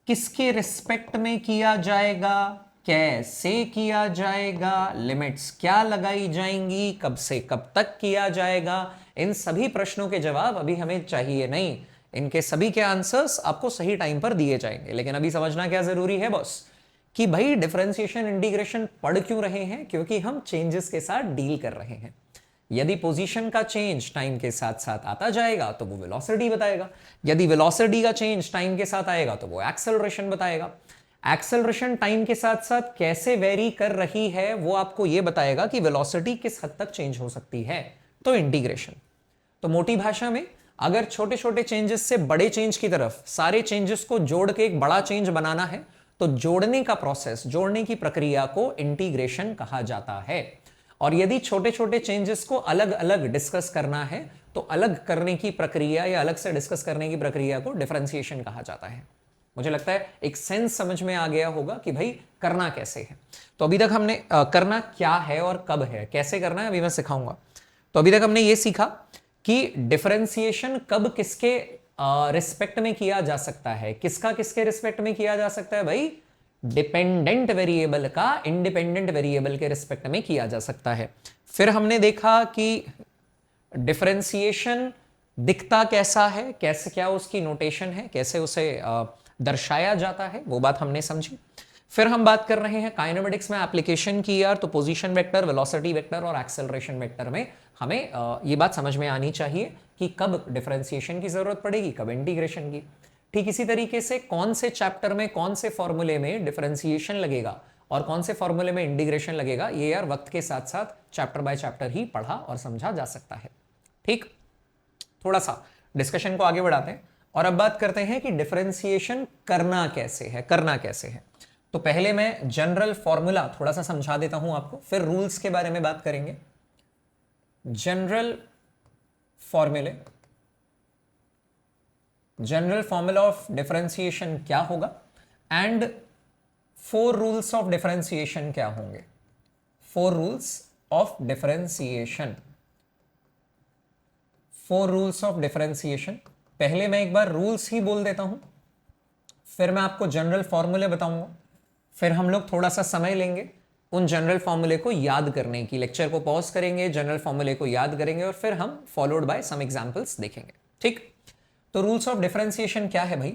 [SPEAKER 1] किसके रिस्पेक्ट में किया जाएगा, कैसे किया जाएगा, लिमिट्स क्या लगाई जाएंगी, कब से कब तक किया जाएगा, इन सभी प्रश्नों के जवाब अभी हमें चाहिए नहीं। इनके सभी के आंसर्स आपको सही टाइम पर दिए जाएंगे। लेकिन अभी समझना क्या जरूरी है बॉस, कि भाई डिफरेंशिएशन इंटीग्रेशन पढ़ क्यों रहे हैं? क्योंकि हम चेंजेस के साथ डील कर रहे हैं। यदि पोजीशन का चेंज टाइम के साथ साथ आता जाएगा तो वो वेलोसिटी बताएगा, यदि वेलोसिटी का चेंज टाइम के साथ आएगा तो वो एक्सेलरेशन बताएगा। एक्सेलरेशन टाइम के साथ साथ कैसे वेरी कर रही है वो आपको ये बताएगा कि वेलोसिटी किस हद तक चेंज हो सकती है, तो इंटीग्रेशन। तो मोटी भाषा में अगर छोटे छोटे चेंजेस से बड़े चेंज की तरफ सारे चेंजेस को जोड़ के एक बड़ा चेंज बनाना है तो जोड़ने का प्रोसेस, जोड़ने की प्रक्रिया को इंटीग्रेशन कहा जाता है। और यदि छोटे छोटे चेंजेस को अलग अलग डिस्कस करना है तो अलग करने की प्रक्रिया या अलग से डिस्कस करने की प्रक्रिया को डिफरेंशिएशन कहा जाता है। मुझे लगता है एक सेंस समझ में आ गया होगा कि भाई करना कैसे है। तो अभी तक हमने करना क्या है और कब है, कैसे करना है अभी मैं सिखाऊंगा। तो अभी तक हमने ये सीखा कि डिफरेंशिएशन कब किसके रिस्पेक्ट में किया जा सकता है, किसका किसके रिस्पेक्ट में किया जा सकता है भाई, डिपेंडेंट वेरिएबल का इंडिपेंडेंट वेरिएबल के रिस्पेक्ट में किया जा सकता है। फिर हमने देखा कि डिफरेंशिएशन दिखता कैसा है, कैसे क्या उसकी नोटेशन है, कैसे उसे दर्शाया जाता है, वो बात हमने समझी। फिर हम बात कर रहे हैं काइनेमेटिक्स में एप्लीकेशन की यार, तो पोजीशन वेक्टर, वेलोसिटी वेक्टर और एक्सेलरेशन वेक्टर में हमें ये बात समझ में आनी चाहिए कि कब डिफरेंशिएशन की जरूरत पड़ेगी, कब इंटीग्रेशन की। ठीक इसी तरीके से कौन से चैप्टर में कौन से फॉर्मूले में डिफरेंशिएशन लगेगा और कौन से फॉर्मूले में इंटीग्रेशन लगेगा, ये यार वक्त के साथ साथ चैप्टर बाय चैप्टर ही पढ़ा और समझा जा सकता है। ठीक, थोड़ा सा डिस्कशन को आगे बढ़ाते हैं और अब बात करते हैं कि डिफरेंशिएशन करना कैसे है, करना कैसे है। तो पहले मैं जनरल फॉर्मूला थोड़ा सा समझा देता हूं आपको, फिर रूल्स के बारे में बात करेंगे। जनरल फॉर्मूले, जनरल फॉर्मूला ऑफ डिफरेंशिएशन क्या होगा एंड 4 रूल्स ऑफ डिफरेंशिएशन क्या होंगे। 4 rules of differentiation, 4 rules of differentiation. पहले मैं एक बार रूल्स ही बोल देता हूं, फिर मैं आपको जनरल फॉर्मूले बताऊंगा, फिर हम लोग थोड़ा सा समय लेंगे उन जनरल फॉर्मूले को याद करने की, लेक्चर को पॉज करेंगे, जनरल फॉर्मूले को याद करेंगे और फिर हम फॉलोड बाय सम एग्जांपल्स देखेंगे। ठीक, तो रूल्स ऑफ डिफरेंशिएशन क्या है भाई।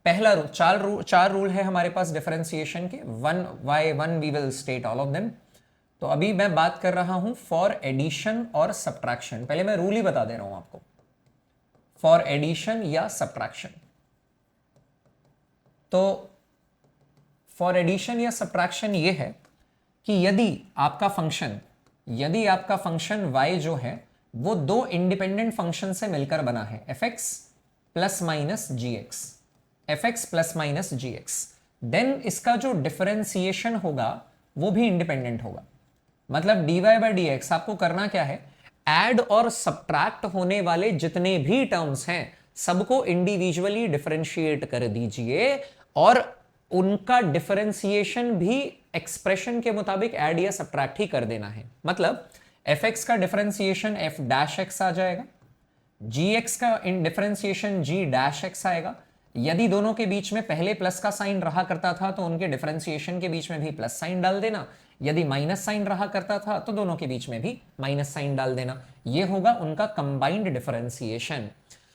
[SPEAKER 1] पहला रूल, चार रूल है हमारे पास डिफरेंशिएशन के, 1 by 1 we will state all of them. तो अभी मैं बात कर रहा हूं फॉर एडिशन और सब्ट्रैक्शन। पहले मैं रूल ही बता दे रहा हूं आपको, फॉर एडिशन या सब्ट्रैक्शन। तो फॉर एडिशन या सब्ट्रैक्शन ये है कि यदि आपका फंक्शन y जो है वो 2 इंडिपेंडेंट फंक्शन से मिलकर बना है, fx plus minus gx, then इसका जो डिफरेंशिएशन होगा वो भी इंडिपेंडेंट होगा। मतलब dy बाई dx आपको करना क्या है, ऐड और सब्ट्रैक्ट होने वाले जितने भी टर्म्स हैं सबको इंडिविजुअली डिफरेंशिएट कर दीजिए और उनका डिफरेंशिएशन भी एक्सप्रेशन के मुताबिक ऐड या सब्ट्रैक्ट ही कर देना है। मतलब fx का डिफरेंशिएशन f डैश x आ जाएगा, gx का डिफरेंशिएशन g डैश x आएगा। यदि दोनों के बीच में पहले प्लस का साइन रहा करता था तो उनके डिफरेंशिएशन के बीच में भी प्लस साइन डाल देना, यदि माइनस साइन रहा करता था तो दोनों के बीच में भी माइनस साइन डाल देना। यह होगा उनका combined differentiation.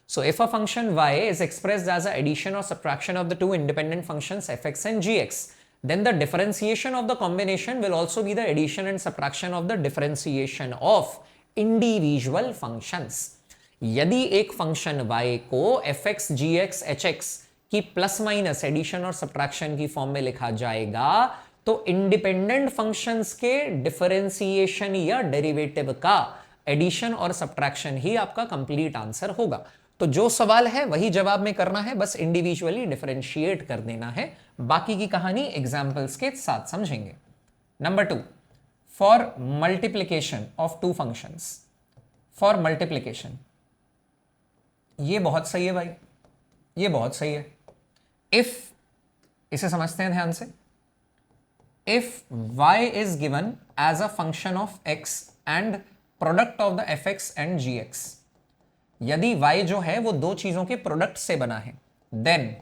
[SPEAKER 1] So if a function y is expressed as an addition or subtraction of the 2 independent functions fx and gx, then the differentiation of the combination will also be the addition and subtraction of the differentiation of individual functions. यदि एक function y को fx, gx, hx की plus minus addition और subtraction की form में लिखा जाएगा तो इंडिपेंडेंट फंक्शंस के डिफरेंशिएशन या डेरिवेटिव का एडिशन और सब्ट्रैक्शन ही आपका कंप्लीट आंसर होगा। तो जो सवाल है वही जवाब में करना है, बस इंडिविजुअली डिफरेंशिएट कर देना है। बाकी की कहानी एग्जांपल्स के साथ समझेंगे। Number 2, for multiplication of 2 functions. For multiplication, ये बहुत सही है भाई, ये बहुत सही है। इफ, इसे समझते हैं ध्यान से, if y is given as a function of x and product of the fx and gx, यदि y जो है वो 2 चीजों के प्रोडक्ट से बना है, देन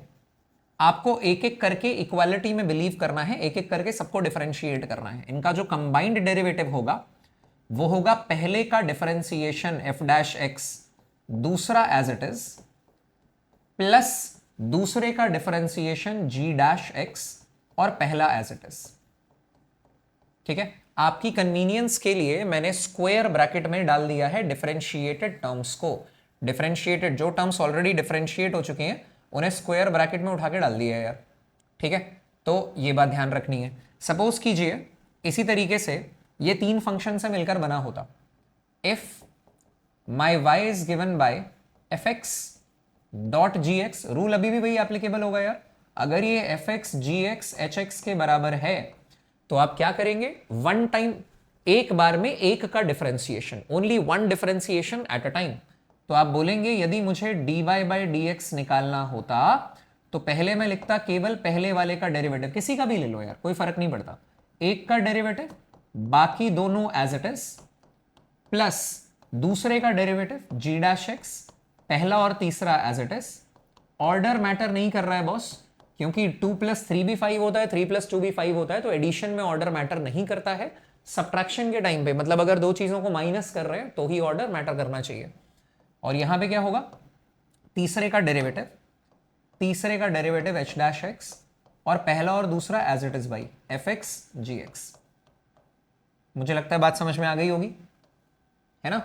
[SPEAKER 1] आपको एक एक करके इक्वालिटी में बिलीव करना है, एक एक करके सबको डिफरेंशिएट करना है। इनका जो कंबाइंड डेरिवेटिव होगा वो होगा पहले का डिफरेंशिएशन f डैश x दूसरा एज इट इज प्लस दूसरे का डिफरेंशिएशन g डैश x और पहला एज इट इज। ठीक है, आपकी कन्वीनियंस के लिए मैंने स्क्वायर ब्रैकेट में डाल दिया है डिफरेंशिएटेड टर्म्स को। डिफरेंशिएटेड जो टर्म्स ऑलरेडी डिफरेंशिएट हो चुके हैं उन्हें स्क्वायर ब्रैकेट में उठा के डाल दिया है यार। ठीक है, तो ये बात ध्यान रखनी है। सपोज कीजिए इसी तरीके से ये 3 फंक्शन से मिलकर बना होता, if my y is given by fx dot gx, rule अभी भी वही एप्लीकेबल होगा यार। अगर ये fx, gx, hx के बराबर है तो आप क्या करेंगे, वन टाइम एक बार में एक का differentiation, only one differentiation at a time. तो आप बोलेंगे यदि मुझे dy बाई डी एक्स निकालना होता तो पहले मैं लिखता केवल पहले वाले का डेरिवेटिव, किसी का भी ले लो यार, कोई फर्क नहीं पड़ता, एक का डेरिवेटिव बाकी दोनों एज इट इज, प्लस दूसरे का डेरिवेटिव जी डैश एक्स, पहला और तीसरा as it is. Order matter नहीं कर रहा है बॉस, क्योंकि 2 + 3 भी 5 होता है, 3 + 2 भी 5 होता है, तो एडिशन में ऑर्डर मैटर नहीं करता है। सब्ट्रैक्शन के टाइम पे, मतलब अगर दो चीजों को माइनस कर रहे हैं तो ही ऑर्डर मैटर करना चाहिए। और यहां पे क्या होगा, तीसरे का डेरिवेटिव एच डैश एक्स, और पहला और दूसरा as it is by f x g x. मुझे लगता है बात समझ में आ गई होगी, है ना।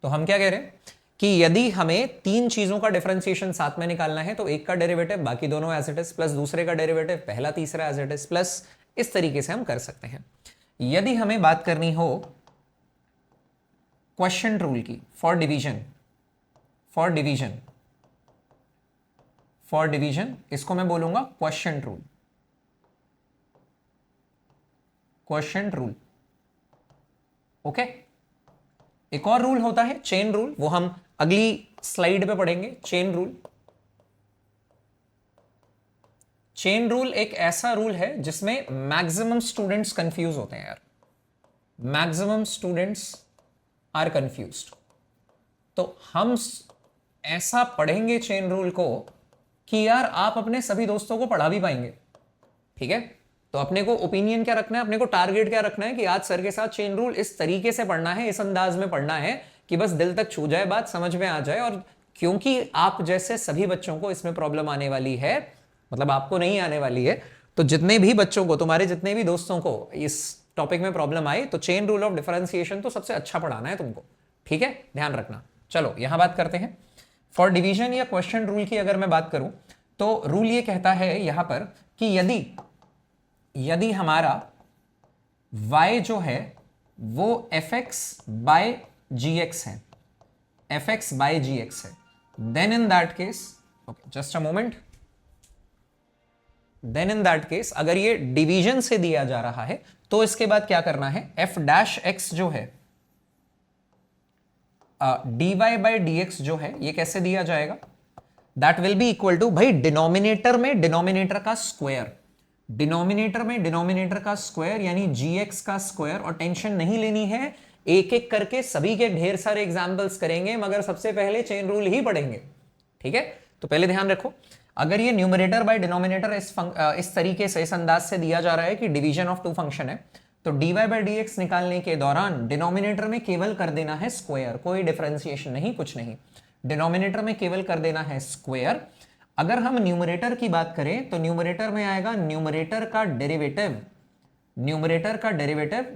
[SPEAKER 1] तो हम क्या कह रहे हैं कि यदि हमें तीन चीजों का डिफरेंशिएशन साथ में निकालना है तो एक का डेरिवेटिव बाकी दोनों एज इट इज, प्लस दूसरे का डेरिवेटिव पहला तीसरा एज इट इज, प्लस इस तरीके से हम कर सकते हैं। यदि हमें बात करनी हो क्वेश्चन रूल की, फॉर डिवीजन इसको मैं बोलूंगा क्वेश्चन रूल। ओके, एक और रूल होता है चेन रूल, वो हम अगली स्लाइड पे पढ़ेंगे। चेन रूल एक ऐसा रूल है जिसमें मैक्सिमम स्टूडेंट्स कंफ्यूज होते हैं यार, मैक्सिमम स्टूडेंट्स आर कंफ्यूज्ड। तो हम ऐसा पढ़ेंगे चेन रूल को कि यार आप अपने सभी दोस्तों को पढ़ा भी पाएंगे, ठीक है। तो अपने को ओपिनियन क्या रखना है, अपने को टारगेट क्या रखना है कि आज सर के साथ चेन रूल इस तरीके से पढ़ना है, इस अंदाज में पढ़ना है कि बस दिल तक छू जाए, बात समझ में आ जाए। और क्योंकि आप जैसे सभी बच्चों को इसमें प्रॉब्लम आने वाली है, मतलब आपको नहीं आने वाली है, तो जितने भी बच्चों को, तुम्हारे जितने भी दोस्तों को इस टॉपिक में प्रॉब्लम आई, तो चेन रूल ऑफ डिफरेंशिएशन तो सबसे अच्छा पढ़ाना है तुमको, ठीक है, ध्यान रखना। चलो यहां बात करते हैं फॉर डिवीजन या क्वेश्चन रूल की। अगर मैं बात करूं तो रूल ये कहता है यहां पर कि यदि हमारा y जो है वो fx बाय gx है, fx बाय gx है, then in that case, okay just a moment, then in that case अगर ये डिवीजन से दिया जा रहा है तो इसके बाद क्या करना है, f डैश x जो है dy बाय dx जो है ये कैसे दिया जाएगा, that will be equal to, भाई डिनोमिनेटर में डिनोमिनेटर का स्क्वायर, डिनोमिनेटर में डिनोमिनेटर का स्क्वायर यानी gx का स्क्वायर। और टेंशन नहीं लेनी है, एक एक करके सभी के ढेर सारे एग्जांपल्स करेंगे, मगर सबसे पहले चेन रूल ही पढ़ेंगे, ठीक है। तो पहले ध्यान रखो, अगर ये न्यूमरेटर बाय डिनोमिनेटर इस तरीके से, इस अंदाज से दिया जा रहा है कि डिवीजन ऑफ टू फंक्शन है, तो dy बाय dx निकालने के दौरान डिनोमिनेटर में केवल कर देना है स्क्वायर, कोई डिफरेंशिएशन नहीं, कुछ नहीं, डिनोमिनेटर में केवल कर देना है स्क्वायर। अगर हम न्यूमरेटर की बात करें तो न्यूमरेटर में आएगा न्यूमरेटर का derivative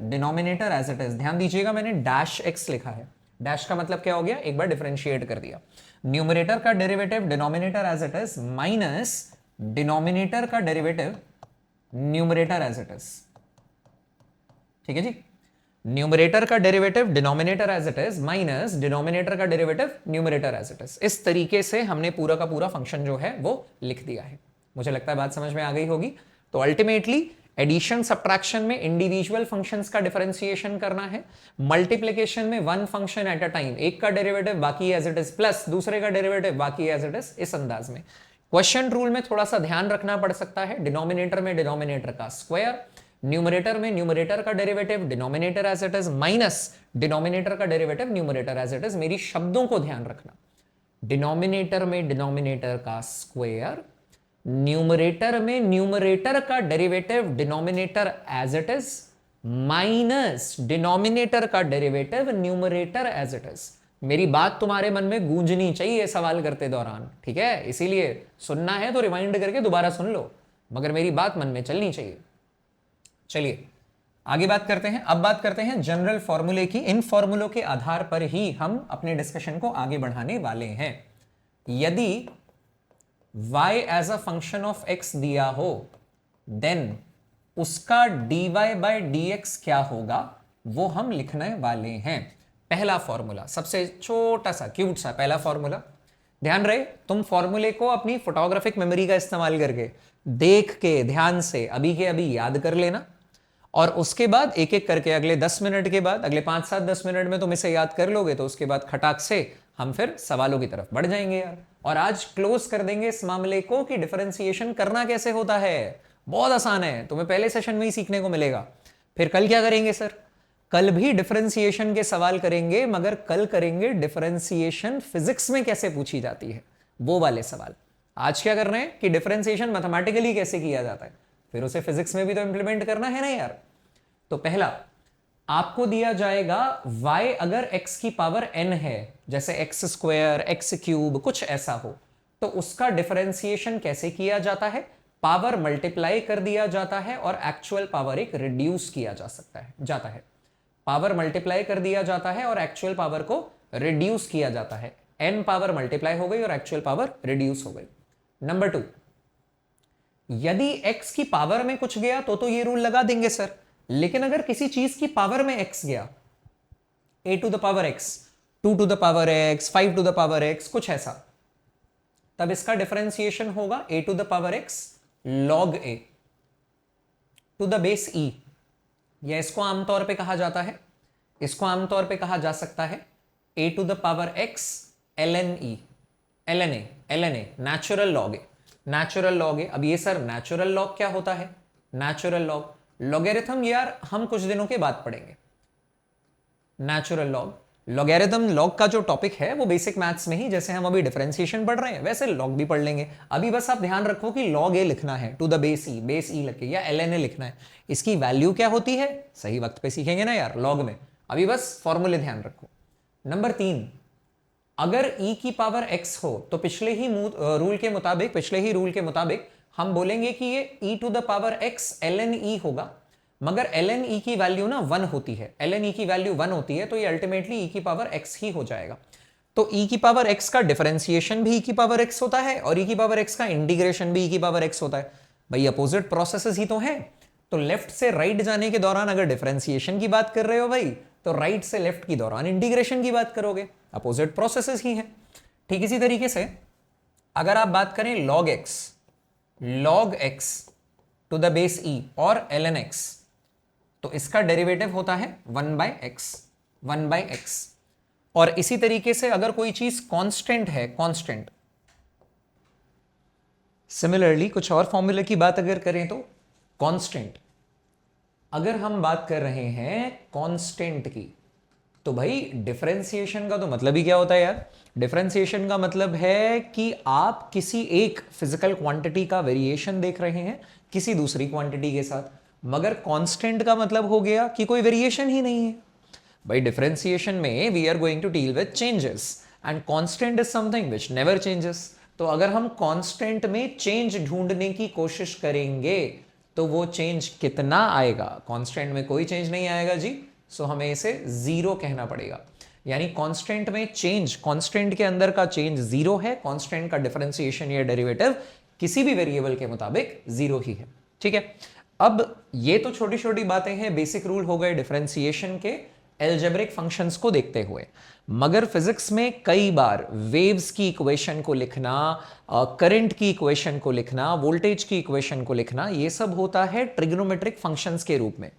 [SPEAKER 1] denominator as it is. ध्यान दीजिएगा मैंने डैश एक्स लिखा है, डैश का मतलब क्या हो गया, एक बार डिफरेंशिएट कर दिया। न्यूमरेटर का derivative denominator as it is minus denominator का derivative numerator as it is, ठीक है जी। न्यूमरेटर का derivative denominator as it is minus denominator का derivative numerator as it is. इस तरीके से हमने पूरा का पूरा फंक्शन जो है वो लिख दिया है। मुझे लगता है बात समझ में आ गई होगी। तो अल्टीमेटली एडिशन सब्ट्रैक्शन में इंडिविजुअल फंक्शंस का डिफरेंशिएशन करना है, मल्टीप्लिकेशन में one function at a time, एक का डेरिवेटिव बाकी एज इट इज प्लस दूसरे का डेरिवेटिव बाकी एज इट इज, इस अंदाज में। क्वेश्चन रूल में थोड़ा सा ध्यान रखना पड़ सकता है, डिनोमिनेटर में डिनोमिनेटर का स्क्वायर, न्यूमरेटर में न्यूमरेटर का derivative denominator as it is minus denominator का derivative numerator as it is. मेरी शब्दों को ध्यान रखना, डिनोमिनेटर में डिनोमिनेटर का स्क्वायर, न्यूमरेटर में न्यूमरेटर का derivative denominator as it is minus denominator का derivative numerator as it is. मेरी बात तुम्हारे मन में गूंजनी चाहिए सवाल करते दौरान, ठीक है, इसीलिए सुनना है तो रिमाइंड करके दोबारा सुन लो, मगर मेरी बात मन में चलनी चाहिए। चलिए आगे बात करते हैं। अब बात करते हैं जनरल फॉर्मूले की। इन फॉर्मूलों के आधार पर ही हम अपने डिस्कशन को आगे बढ़ाने वाले हैं। यदि y as a function of x दिया हो, देन उसका dy बाय dx क्या होगा वो हम लिखने वाले हैं। पहला फॉर्मूला, सबसे छोटा सा क्यूट सा पहला फॉर्मूला, ध्यान रहे तुम फॉर्मूले को अपनी फोटोग्राफिक मेमोरी का इस्तेमाल करके देख के ध्यान से अभी के अभी याद कर लेना, और उसके बाद एक एक करके अगले 10 मिनट के बाद, अगले 5-7-10 मिनट में तुम इसे याद कर लोगे तो उसके बाद खटाक से हम फिर सवालों की तरफ बढ़ जाएंगे यार। और आज क्लोज कर देंगे इस मामले को कि डिफरेंशिएशन करना कैसे होता है। बहुत आसान है, तुम्हें पहले सेशन में ही सीखने को मिलेगा। फिर कल क्या करेंगे सर? कल भी डिफरेंशिएशन के सवाल करेंगे, मगर कल करेंगे डिफरेंशिएशन फिजिक्स में कैसे पूछी जाती है वो वाले सवाल। आज क्या कर रहे हैं कि डिफरेंशिएशन मैथमेटिकली कैसे किया जाता है, फिर उसे फिजिक्स में भी तो इंप्लीमेंट करना है ना यार। तो पहला आपको दिया जाएगा y अगर x की पावर n है, जैसे x स्क्वायर, x क्यूब, कुछ ऐसा हो, तो उसका डिफरेंशिएशन कैसे किया जाता है? पावर मल्टीप्लाई कर दिया जाता है और एक्चुअल पावर एक रिड्यूस किया जाता है। पावर मल्टीप्लाई कर दिया जाता है और एक्चुअल पावर को रिड्यूस किया जाता है। n पावर मल्टीप्लाई हो गई और एक्चुअल पावर रिड्यूस हो गई। नंबर 2, यदि x की पावर में कुछ गया तो ये रूल लगा देंगे सर, लेकिन अगर किसी चीज की पावर में x गया, a to the power x, 2 to the power x, 5 to the power x, कुछ ऐसा, तब इसका डिफरेंशिएशन होगा a to the power x log a to the base e, या इसको आमतौर पे कहा जाता है, इसको आमतौर पे कहा जा सकता है a to the power x ln e, ln a natural log A, natural log A. अब ये सर नेचुरल लॉग क्या होता है? नेचुरल लॉग, लॉगरिथम यार हम कुछ दिनों के बाद पढ़ेंगे। नेचुरल लॉग, लॉगरिथम, लॉग का जो टॉपिक है वो बेसिक मैथ्स में ही, जैसे हम अभी डिफरेंशिएशन पढ़ रहे हैं वैसे लॉग भी पढ़ लेंगे। अभी बस आप ध्यान रखो कि लॉग ए लिखना है टू द बेस ई लिख के, या ln a लिखना है। इसकी वैल्यू क्या होती है सही वक्त पे सीखेंगे ना यार लॉग में, अभी बस फॉर्मूले ध्यान रखो। नंबर 3, अगर e की पावर x हो तो पिछले ही रूल के मुताबिक हम बोलेंगे कि ये e to the power x ln e होगा, मगर ln e की वैल्यू ना 1 होती है, ln e की वैल्यू 1 होती है, तो ये अल्टीमेटली e की पावर x ही हो जाएगा। तो e की पावर x का डिफरेंशिएशन भी e की पावर x होता है और e की पावर x का इंटीग्रेशन भी e की पावर x होता है। भाई अपोजिट प्रोसेसेस ही तो हैं, तो लेफ्ट से राइट जाने के दौरान अगर डिफरेंशिएशन की बात कर रहे हो भाई, तो राइट से लेफ्ट की दौरान इंटीग्रेशन की बात करोगे, अपोजिट प्रोसेसेस ही हैं। ठीक इसी तरीके से अगर आप बात करें log x to the base e और ln x, तो इसका डेरिवेटिव होता है 1/x। और इसी तरीके से अगर कोई चीज कांस्टेंट है, कांस्टेंट, सिमिलरली कुछ और फॉर्मूले की बात अगर करें तो कांस्टेंट, अगर हम बात कर रहे हैं कांस्टेंट की, तो भाई डिफरेंशिएशन का तो मतलब ही क्या होता है यार? डिफरेंशिएशन का मतलब है कि आप किसी एक फिजिकल क्वांटिटी का वेरिएशन देख रहे हैं किसी दूसरी क्वांटिटी के साथ, मगर कांस्टेंट का मतलब हो गया कि कोई वेरिएशन ही नहीं है। भाई डिफरेंशिएशन में we are going to deal with changes and constant is something which never changes. तो अगर हम कांस्टेंट में चेंज ढूंढने की कोशिश करेंगे तो वो चेंज कितना आएगा? कांस्टेंट में कोई चेंज नहीं आएगा जी, सो हमें इसे 0 कहना पड़ेगा। यानी कांस्टेंट में चेंज, कांस्टेंट के अंदर का चेंज 0 है, कांस्टेंट का डिफरेंशिएशन या डेरिवेटिव किसी भी वेरिएबल के मुताबिक 0 ही है। ठीक है, अब ये तो छोटी छोटी बातें हैं, बेसिक रूल हो गए डिफरेंशिएशन के एल्जेब्रिक फंक्शंस को देखते हुए। मगर फिजिक्स में कई बार वेव्स की इक्वेशन को लिखना, करंट की इक्वेशन को लिखना, वोल्टेज की इक्वेशन को लिखना, ये सब होता है ट्रिग्नोमेट्रिक फंक्शंस के रूप में।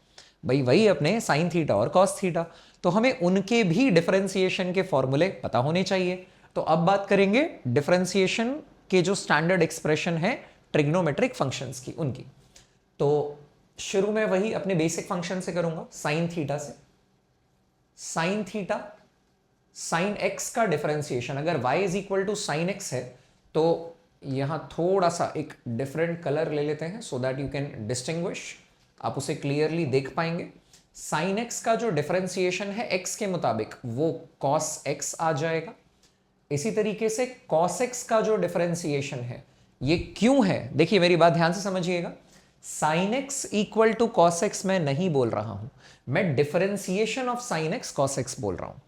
[SPEAKER 1] भाई वही अपने साइन थीटा और कॉस थीटा, तो हमें उनके भी डिफरेंशिएशन के फॉर्मूले पता होने चाहिए। तो अब बात करेंगे डिफरेंशिएशन के जो स्टैंडर्ड एक्सप्रेशन है ट्रिग्नोमेट्रिक फंक्शंस की, उनकी। तो शुरू में वही अपने बेसिक फंक्शन से करूंगा, साइन थीटा से। साइन थीटा, साइन एक्स का डिफरेंशिएशन, अगर y is equal to sine x है तो यहां थोड़ा सा एक डिफरेंट कलर ले लेते हैं so that you can distinguish, आप उसे क्लियरली देख पाएंगे। साइन एक्स का जो डिफरेंशिएशन है x के मुताबिक वो cos x आ जाएगा। इसी तरीके से cos x का जो डिफरेंशिएशन है ये क्यों है, देखिए मेरी बात ध्यान से समझिएगा। Sine x equal to cos x मैं नहीं बोल रहा हूं, मैं differentiation of sine x cos x बोल रहा हूं।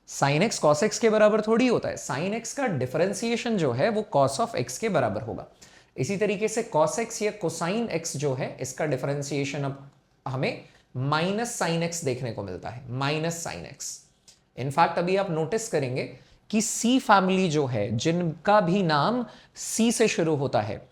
[SPEAKER 1] साइन एक्स कॉस एक्स के बराबर थोड़ी होता है, साइन एक्स का डिफरेंशिएशन जो है वो कॉस ऑफ एक्स के बराबर होगा। इसी तरीके से कॉस एक्स या कोसाइन एक्स जो है इसका डिफरेंशिएशन अब हमें माइनस साइन एक्स देखने को मिलता है, माइनस साइन एक्स। इनफैक्ट अभी आप नोटिस करेंगे कि सी फैमिली जो है, जिनका भी नाम सी से शुरू होता है,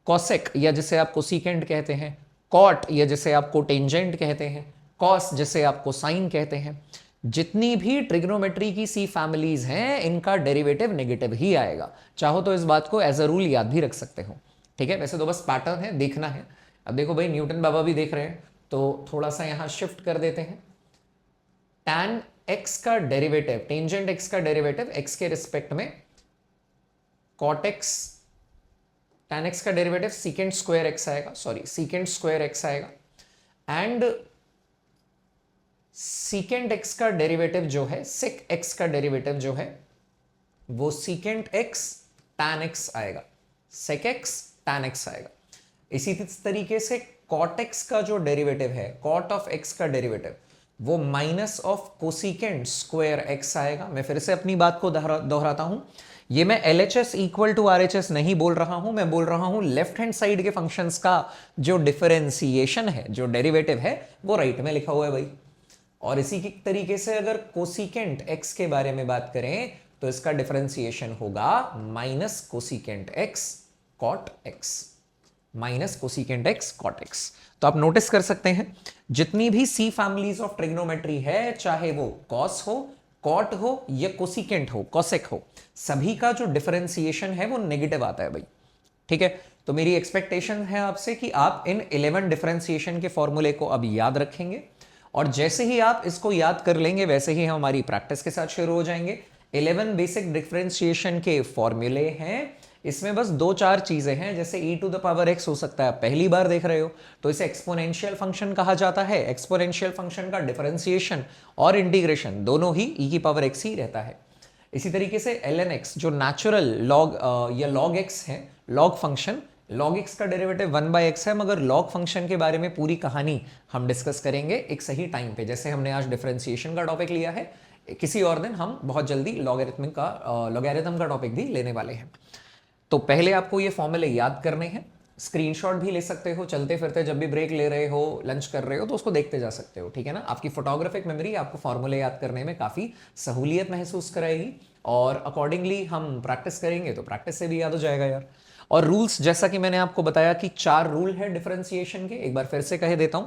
[SPEAKER 1] कॉसेक या जिसे आप कोसिकेंट कहते हैं, कॉट या जिसे आपको टेंजेंट कहते हैं, कॉस जिसे आपको साइन कहते हैं, जितनी भी ट्रिग्नोमेट्री की सी फैमिलीज हैं इनका डेरिवेटिव नेगेटिव ही आएगा। चाहो तो इस बात को एज अ रूल याद भी रख सकते हो, ठीक है। वैसे तो बस पैटर्न है, देखना है। अब देखो भाई, न्यूटन बाबा भी देख रहे हैं, तो थोड़ा सा यहां शिफ्ट कर देते हैं। tan x का डेरिवेटिव, टेंजेंट x का डेरिवेटिव x के रिस्पेक्ट में cot x, tan x का डेरिवेटिव सीकेंट स्क्वायर x आएगा, सॉरी सीकेंट स्क्वायर x आएगा, एंड सीकेंट x का डेरिवेटिव जो है, sec x का डेरिवेटिव जो है वो सीकेंट x tan x आएगा, sec x tan x आएगा। इसी तरीके से cot x का जो डेरिवेटिव है, cot ऑफ x का डेरिवेटिव वो minus of cosecant square x आएगा। मैं फिर से अपनी बात को दोहराता हूं, ये मैं LHS इक्वल टू RHS नहीं बोल रहा हूं, मैं बोल रहा हूं लेफ्ट हैंड साइड के फंक्शंस का जो डिफरेंशिएशन है, जो डेरिवेटिव है, वो राइट में लिखा हुआ है भाई। और इसी की तरीके से अगर कोसिकेंट x के बारे में बात करें तो इसका डिफरेंशिएशन होगा minus cosecant x cot x, minus cosecant x cot x। तो आप नोटिस कर सकते हैं जितनी भी सी फैमिलीज ऑफ ट्रिग्नोमेट्री है, चाहे वो कॉस हो, कॉट हो या कोसिकेंट हो, कोसेक हो, सभी का जो डिफरेंशिएशन है वो नेगेटिव आता है भाई, ठीक है। तो मेरी एक्सपेक्टेशन है आपसे कि आप इन 11 डिफरेंशिएशन के फॉर्मूले को अब याद रखेंगे, और जैसे ही आप इसको याद कर लेंगे वैसे ही हम हमारी प्रैक्टिस के साथ शुरू हो जाएंगे। 11 बेसिक डिफरेंशिएशन के फॉर्मूले हैं, इसमें बस 2-4 चीजें हैं, जैसे e to the power x हो सकता है, आप पहली बार देख रहे हो तो इसे एक्सपोनेंशियल फंक्शन कहा जाता है। एक्सपोनेंशियल फंक्शन का डिफरेंशिएशन और इंटीग्रेशन दोनों ही e की पावर x ही रहता है। इसी तरीके से ln x जो नेचुरल लॉग या log x है, लॉग फंक्शन, log x का डेरिवेटिव 1/x है, मगर log फंक्शन के बारे में पूरी कहानी हम डिस्कस करेंगे एक सही टाइम पे। जैसे हमने आज डिफरेंशिएशन का टॉपिक लिया है, किसी और दिन हम बहुत जल्दी लॉगरिथम का टॉपिक भी लेने वाले हैं। तो पहले आपको ये फॉर्मूले याद करने हैं, स्क्रीनशॉट भी ले सकते हो, चलते फिरते जब भी ब्रेक ले रहे हो, लंच कर रहे हो तो उसको देखते जा सकते हो, ठीक है ना। आपकी फोटोग्राफिक मेमोरी आपको फॉर्मूले याद करने में काफ़ी सहूलियत महसूस कराएगी, और अकॉर्डिंगली हम प्रैक्टिस करेंगे तो प्रैक्टिस से भी याद हो जाएगा यार। और रूल्स, जैसा कि मैंने आपको बताया कि 4 रूल है डिफरेंशिएशन के, एक बार फिर से कह देता हूं।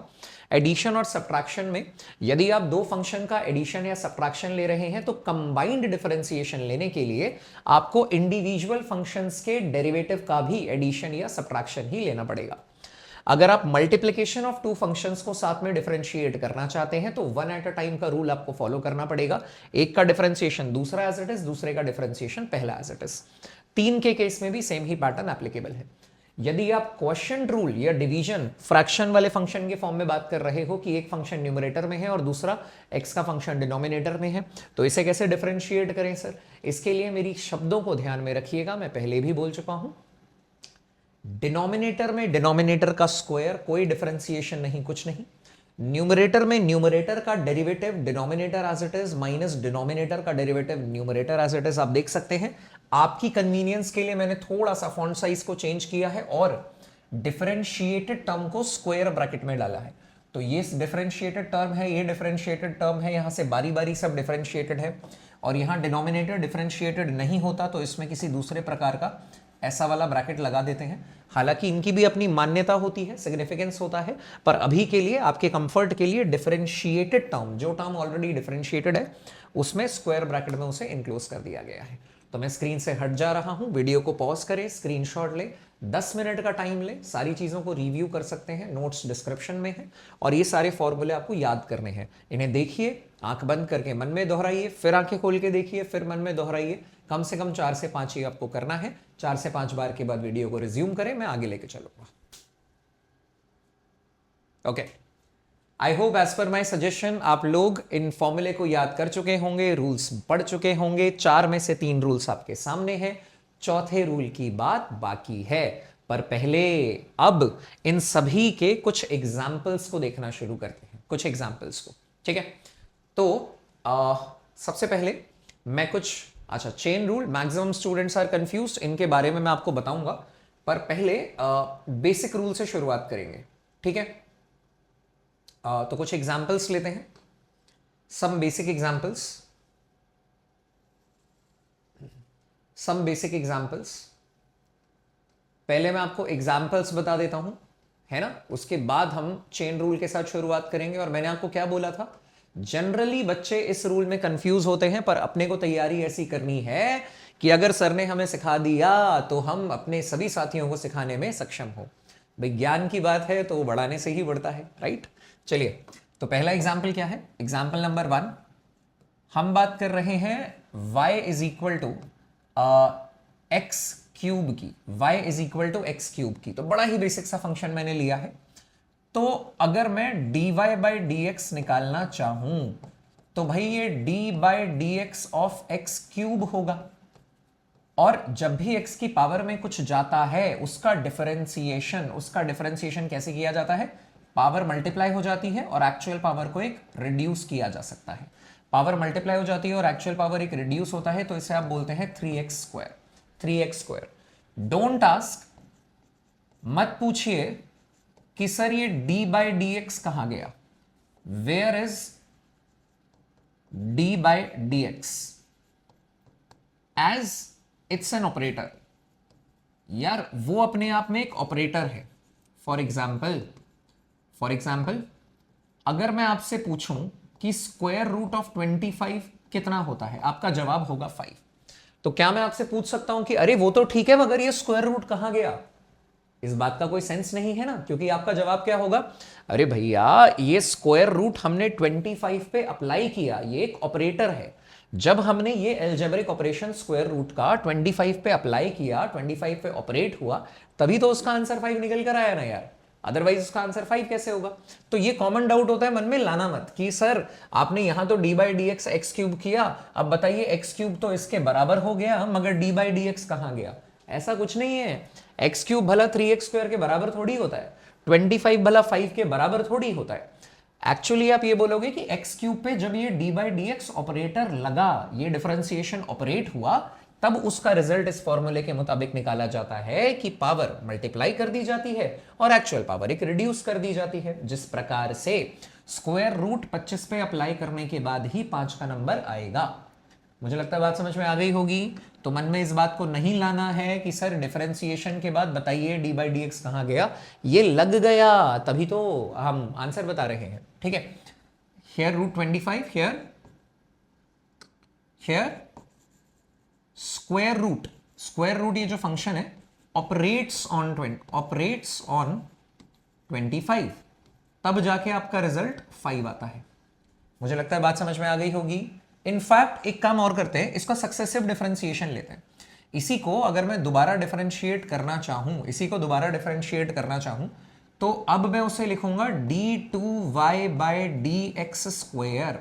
[SPEAKER 1] एडिशन और सब्ट्रैक्शन में यदि आप दो फंक्शन का एडिशन या सब्ट्रैक्शन ले रहे हैं तो कंबाइंड डिफरेंशिएशन लेने के लिए आपको इंडिविजुअल फंक्शंस के डेरिवेटिव का भी एडिशन या सब्ट्रैक्शन ही लेना पड़ेगा। अगर आप मल्टीप्लिकेशन ऑफ 2 फंक्शंस को साथ में डिफरेंशिएट करना चाहते हैं तो 1 एट अ टाइम का रूल आपको फॉलो करना पड़ेगा। एक का डिफरेंशिएशन दूसरा एज इट इज, दूसरे का डिफरेंशिएशन पहला एज इट इज। 3 के केस में भी सेम ही पैटर्न एप्लीकेबल है। यदि आप क्वोशिएंट रूल या डिवीजन फ्रैक्शन वाले फंक्शन के फॉर्म में बात कर रहे हो कि एक फंक्शन न्यूमरेटर में है और दूसरा x का फंक्शन डिनोमिनेटर में है, तो इसे कैसे डिफरेंशिएट करें सर? इसके लिए मेरी शब्दों को ध्यान में रखिएगा, मैं पहले भी बोल चुका हूं। डिनोमिनेटर में डिनोमिनेटर का स्क्वायर, कोई डिफरेंशिएशन नहीं, कुछ नहीं। न्यूमरेटर में न्यूमरेटर का derivative denominator as it is minus denominator का derivative numerator as it is. आप देख सकते हैं, आपकी कन्वीनियंस के लिए मैंने थोड़ा सा फॉन्ट साइज को चेंज किया है और डिफरेंशिएटेड टर्म को स्क्वायर ब्रैकेट में डाला है। तो ये डिफरेंशिएटेड टर्म है, ये डिफरेंशिएटेड टर्म है, यहां से बारी बारी सब डिफरेंशिएटेड है, और यहां डिनोमिनेटर डिफरेंशिएटेड नहीं होता तो इसमें किसी दूसरे प्रकार का ऐसा वाला ब्रैकेट लगा देते हैं। हालांकि इनकी भी अपनी मान्यता होती है, सिग्निफिकेंस होता है, पर अभी के लिए आपके कंफर्ट के लिए डिफरेंशिएटेड टर्म, जो टर्म ऑलरेडी डिफरेंशिएटेड है उसमें स्क्वायर ब्रैकेट में उसे इनक्लोज कर दिया गया है। तो मैं स्क्रीन से हट जा रहा हूं, वीडियो को पॉज करें, स्क्रीनशॉट ले, 10 मिनट का टाइम ले, सारी चीजों को रिव्यू कर सकते हैं, नोट्स डिस्क्रिप्शन में है, और ये सारे फॉर्मूले आपको याद करने हैं। इन्हें देखिए, आंख बंद करके मन में दोहराइए, फिर आंखें खोल के देखिए, फिर मन में दोहराइए। कम से कम 4 से 5 ही आपको करना है। 4 से 5 बार के बाद वीडियो को रिज्यूम करें, मैं आगे लेके चलूंगा। Okay, I hope as per my suggestion आप लोग इन फॉर्मूले को याद कर चुके होंगे, रूल्स पढ़ चुके होंगे। 4 में से 3 रूल्स आपके सामने हैं, चौथे रूल की बात बाकी है। पर पहले अब इन सभी के कुछ एग्जाम्पल्स को देखना शुरू करते हैं, कुछ एग्जाम्पल्स को, ठीक है। तो सबसे पहले मैं कुछ, अच्छा, chain rule, maximum students are confused, इनके बारे में मैं आपको बताऊंगा, पर पहले बेसिक रूल से शुरुआत करेंगे, ठीक है। तो कुछ एग्जाम्पल्स लेते हैं, सम बेसिक एग्जाम्पल्स, पहले मैं आपको एग्जाम्पल्स बता देता हूं, है ना। उसके बाद हम चेन रूल के साथ शुरुआत करेंगे। और मैंने आपको क्या बोला था, जनरली बच्चे इस रूल में कंफ्यूज होते हैं, पर अपने को तैयारी ऐसी करनी है कि अगर सर ने हमें सिखा दिया तो हम अपने सभी साथियों को सिखाने में सक्षम हो। भाई ज्ञान की बात है तो वो बढ़ाने से ही बढ़ता है, राइट। चलिए, तो पहला एग्जाम्पल क्या है, एग्जाम्पल नंबर 1। हम बात कर रहे हैं y is equal to x cube की, y is equal to x cube की। तो बड़ा ही बेसिक सा फंक्शन मैंने लिया है। तो अगर मैं dy बाई डी एक्स निकालना चाहूं तो भाई ये d by D x of x cube होगा। और जब भी x की पावर में कुछ जाता है उसका डिफरेंशिएशन कैसे किया जाता है, पावर मल्टीप्लाई हो जाती है और एक्चुअल पावर को एक रिड्यूस किया जा सकता है। पावर मल्टीप्लाई हो जाती है और एक्चुअल पावर एक रिड्यूस होता है, तो इसे आप बोलते हैं 3x square. 3x square. Don't ask, मत पूछिए कि सर ये d बाई डी एक्स कहां गया, where is d by D x, as it's an operator. यार वो अपने आप में एक ऑपरेटर है। फॉर एग्जाम्पल अगर मैं आपसे पूछूं कि स्क्वायर रूट ऑफ 25 कितना होता है, आपका जवाब होगा 5। तो क्या मैं आपसे पूछ सकता हूं कि अरे वो तो ठीक है मगर ये स्क्वायर रूट कहां गया, इस बात का कोई सेंस नहीं है ना, क्योंकि आपका जवाब क्या होगा, अरे भैया ये स्क्वायर रूट हमने 25 पे अप्लाई किया, ये एक ऑपरेटर है। जब हमने ये अलजेब्रिक ऑपरेशन स्क्वायर रूट का 25 पे अप्लाई किया, 25 पे ऑपरेट हुआ, तभी तो उसका आंसर 5 निकल कर आया ना यार, अदरवाइज उसका आंसर 5 कैसे होगा। तो ये कॉमन डाउट होता है मन में, लाना मत कि सर आपने यहां तो d by D x x cube किया, अब बताइए एक्स क्यूब तो इसके बराबर हो गया मगर d बाई डी एक्स कहां गया। ऐसा कुछ नहीं है। एक्स क्यूब भला 3x स्क्वायर के बराबर थोड़ी होता है, 25 भला 5 के बराबर थोड़ी होता है। एक्चुअली आप ये बोलोगे कि एक्स क्यूब पे जब ये d by D x operator लगा, ये डिफरेंशिएशन ऑपरेट हुआ, तब उसका रिजल्ट इस फॉर्मूले के मुताबिक निकाला जाता है कि पावर मल्टीप्लाई कर दी जाती है और एक्चुअल पावर एक रिड्यूस कर दी जाती है। जिस प्रकार से स्क्वायर रूट 25 पे अप्लाई करने के बाद ही 5 का नंबर आएगा। मुझे लगता है बात समझ में आ गई होगी। तो मन में इस बात को नहीं लाना है कि सर डिफरेंशिएशन के बाद बताइए d बाई डी एक्स कहां गया, ये लग गया तभी तो हम आंसर बता रहे हैं, ठीक है। Here root 25, here square root ये जो फंक्शन है ऑपरेट्स ऑन 25, तब जाके आपका रिजल्ट 5 आता है। मुझे लगता है बात समझ में आ गई होगी। इनफैक्ट एक काम और करते हैं, इसका सक्सेसिव डिफरेंशिएशन लेते हैं। इसी को अगर मैं दोबारा डिफरेंशिएट करना चाहूं, तो अब मैं उसे लिखूंगा d2y by D x square.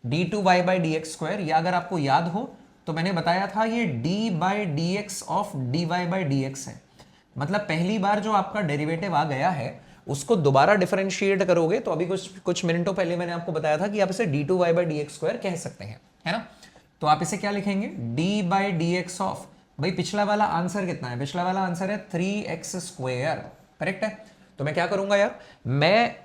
[SPEAKER 1] d2y by D x square, या अगर आपको याद हो तो मैंने बताया था ये d by D x of dy by D x है। मतलब पहली बार जो आपका डेरिवेटिव आ गया है उसको दोबारा डिफरेंशिएट करोगे, तो अभी कुछ मिनटों पहले मैंने आपको बताया था कि आप इसे d2y by D x square कह सकते हैं, है ना। तो आप इसे क्या लिखेंगे, d by D x of, भाई पिछला वाला आंसर कितना है, पिछला वाला आंसर है 3x स्क्वायर, करेक्ट है। तो मैं क्या करूंगा यार, मैं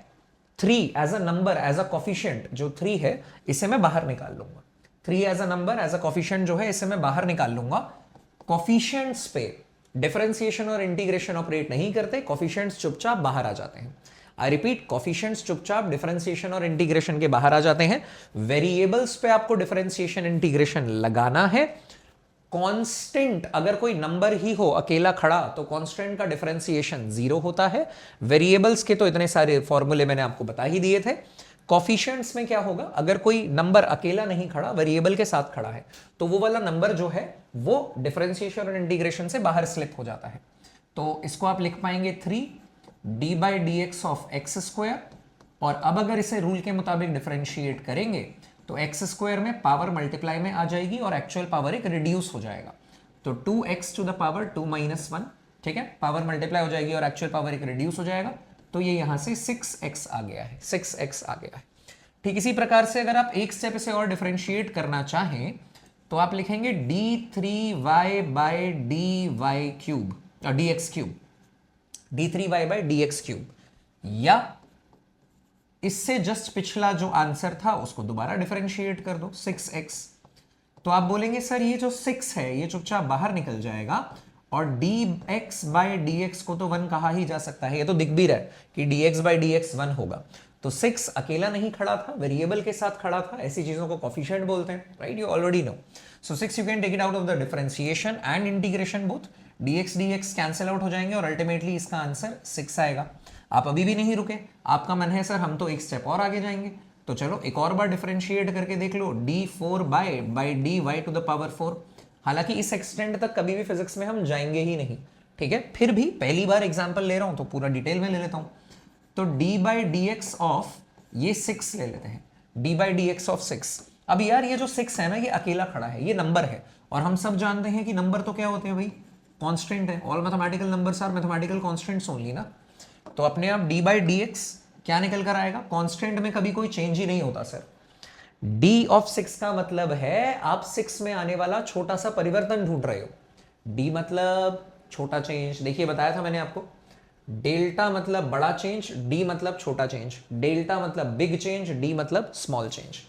[SPEAKER 1] 3 as a number, as a coefficient जो 3 है इसे मैं बाहर निकाल लूंगा। 3 as a number, as a coefficient जो है इसे मैं बाहर निकाल लूंगा। कोफिशिएंट्स पे डिफरेंशिएशन और इंटीग्रेशन ऑपरेट नहीं करते, कोफिशिएंट्स चुपचाप बाहर आ जाते हैं। आई रिपीट, कोफिशिएंट्स चुपचाप डिफरेंशिएशन और इंटीग्रेशन के बाहर आ जाते हैं। वेरिएबल्स पे आपको डिफरेंशिएशन इंटीग्रेशन लगाना है। कांस्टेंट अगर कोई नंबर ही हो अकेला खड़ा तो कांस्टेंट का डिफरेंशिएशन 0 होता है। वेरिएबल्स के तो इतने सारे फॉर्मूले मैंने आपको बता ही दिए थे। कोफिशिएंट्स में क्या होगा, अगर कोई नंबर अकेला नहीं खड़ा, वेरिएबल के साथ खड़ा है, तो वो वाला नंबर जो है वो डिफरेंशिएशन और इंटीग्रेशन से बाहर स्लिप हो जाता है। तो इसको आप लिख पाएंगे 3 d by D x of x square. और अब अगर इसे रूल के मुताबिक डिफरेंशिएट करेंगे तो एक्स स्क्वायर में पावर मल्टीप्लाई में आ जाएगी और एक्चुअल पावर एक रिड्यूस हो जाएगा। तो 2x to the power 2 minus 1, ठीक है, पावर मल्टीप्लाई हो जाएगी और एक्चुअल पावर एक रिड्यूस हो जाएगा। तो ये यहां से 6x आ गया है, 6x आ गया है। ठीक इसी प्रकार से अगर आप एक स्टेप इसे और डिफरेंशिएट करना चाहें तो आप लिखेंगे d3y by d y cube, d x cube, d3y by D x cube, या इससे जस्ट पिछला जो आंसर था उसको दोबारा डिफरेंशिएट कर दो 6x। तो आप बोलेंगे सर ये जो 6 है ये चुपचाप बाहर निकल जाएगा और dx बाय dx को तो 1 कहा ही जा सकता है, ये तो दिख भी रहा है कि dx बाय dx 1 होगा। तो 6 अकेला नहीं खड़ा था, वेरिएबल के साथ खड़ा था, ऐसी चीजों को कोफिशिएंट बोलते हैं, right, you already know. So 6 you can take it out of the differentiation and integration both, dx dx cancel out हो जाएंगे और अल्टीमेटली इसका आंसर 6 आएगा। आप अभी भी नहीं रुके, आपका मन है सर हम तो एक स्टेप और आगे जाएंगे, तो चलो एक और बार डिफरेंशिएट करके देख लो, d4 by dy to the power 4। हालांकि इस एक्सटेंड तक कभी भी फिजिक्स में हम जाएंगे ही नहीं, ठीक है, फिर भी पहली बार एग्जांपल ले रहा हूं तो पूरा डिटेल में ले लेता हूं। तो d by D x of ये 6 ले लेते हैं, d by D x of 6। अब यार ये जो 6 है ना, ये अकेला खड़ा है, ये नंबर है, और हम सब जानते हैं कि नंबर तो क्या होते हैं भाई, कांस्टेंट है। All mathematical numbers are mathematical constants only ना। तो अपने आप d बाई डी एक्स क्या निकल कर आएगा, कांस्टेंट में कभी कोई चेंज ही नहीं होता सर। d ऑफ 6 का मतलब है आप 6 में आने वाला छोटा सा परिवर्तन ढूंढ रहे हो। d मतलब छोटा चेंज, देखिए बताया था मैंने आपको, डेल्टा मतलब बड़ा चेंज, d मतलब छोटा चेंज, डेल्टा मतलब बिग चेंज, d मतलब स्मॉल चेंज।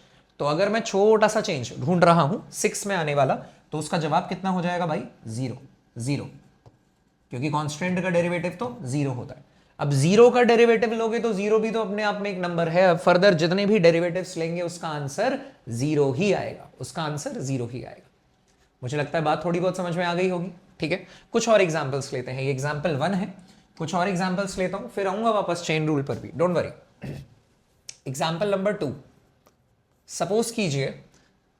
[SPEAKER 1] तो अगर मैं छोटा सा चेंज ढूंढ रहा हूं 6 में आने वाला, तो उसका जवाब कितना हो जाएगा भाई, 0, क्योंकि कांस्टेंट का डेरिवेटिव तो 0 होता है। अब 0 का डेरिवेटिव लोगे तो 0 भी तो अपने आप में एक नंबर है, अब फर्दर जितने भी डेरिवेटिव्स लेंगे उसका आंसर 0 ही आएगा, उसका आंसर 0 ही आएगा। मुझे लगता है बात थोड़ी बहुत समझ में आ गई होगी, ठीक है। कुछ और एग्जांपल्स लेते हैं, ये एग्जांपल 1 है, कुछ और एग्जांपल्स लेता हूं, फिर आऊंगा वापस चेन रूल पर भी, don't worry. Example number 2, suppose कीजिए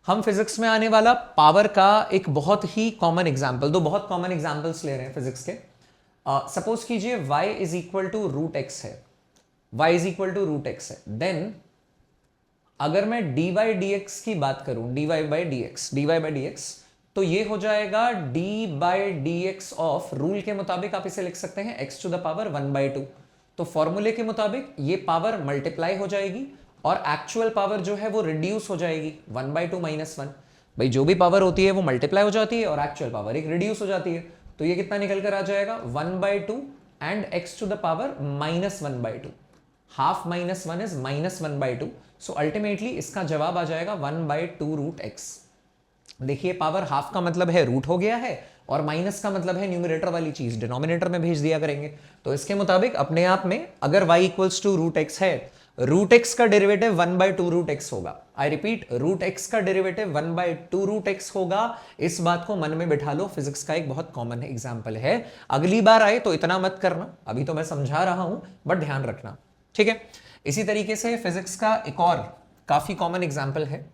[SPEAKER 1] हम फिजिक्स में आने वाला पावर का एक बहुत ही कॉमन एग्जांपल, दो बहुत कॉमन एग्जांपल्स ले रहे हैं फिजिक्स के। सपोज कीजिए y is equal to root x है, y is equal to root x है, देन अगर मैं dy बाई dx की बात करूं, dy बाई dx, तो ये हो जाएगा d by dx of, rule के मुताबिक आप इसे लिख सकते हैं x टू द पावर 1/2। तो फॉर्मूले के मुताबिक ये पावर मल्टीप्लाई हो जाएगी और एक्चुअल पावर जो है वो रिड्यूस हो जाएगी, 1/2 माइनस 1। भाई जो भी पावर होती है वो मल्टीप्लाई हो जाती है और एक्चुअल पावर एक रिड्यूस हो जाती है। तो ये कितना निकल कर आ जाएगा, 1/2 and x to the power -1/2। Half minus 1 is -1/2। So ultimately इसका जवाब आ जाएगा 1/2 रूट एक्स। देखिए पावर हाफ का मतलब है रूट हो गया है, और माइनस का मतलब है न्यूमरेटर वाली चीज डिनोमिनेटर में भेज दिया करेंगे। तो इसके मुताबिक अपने आप में अगर y equals to root x है, रूट एक्स का डेरिवेटिव 1/2 रूट एक्स होगा। आई रिपीट, रूट एक्स का डेरिवेटिव 1/2 रूट एक्स होगा। इस बात को मन में बिठा लो, फिजिक्स का एक बहुत कॉमन एग्जांपल है। अगली बार आए तो इतना मत करना, अभी तो मैं समझा रहा हूं, बट ध्यान रखना, ठीक है। इसी तरीके से फिजिक्स का एक और काफी कॉमन एग्जांपल है,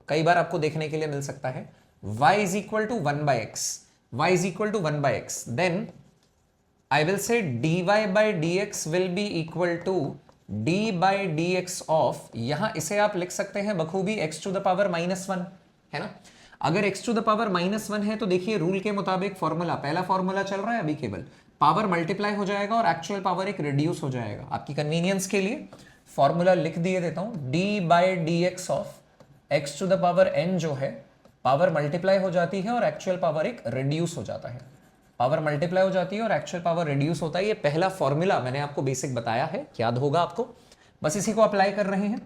[SPEAKER 1] कई बार आपको देखने के लिए मिल सकता है, y is equal to 1/x, y is equal to 1/x, then I will say dy by dx will be equal to d by dx of, यहां इसे आप लिख सकते हैं बखूबी x टू द पावर -1, है ना। अगर x टू द पावर -1 है तो देखिए रूल के मुताबिक फॉर्मूला, पहला फॉर्मूला चल रहा है अभी, केवल पावर मल्टीप्लाई हो जाएगा और एक्चुअल पावर एक रिड्यूस हो जाएगा। आपकी कन्वीनियंस के लिए फॉर्मूला लिख दिए देता हूं, d by dx of x to the power n जो है, पावर मल्टीप्लाई हो जाती है और एक्चुअल पावर एक रिड्यूस हो जाता है। पावर मल्टीप्लाई हो जाती है और एक्चुअल पावर रिड्यूस होता है। ये पहला फॉर्मूला मैंने आपको बेसिक बताया है, याद होगा आपको, बस इसी को अप्लाई कर रहे हैं।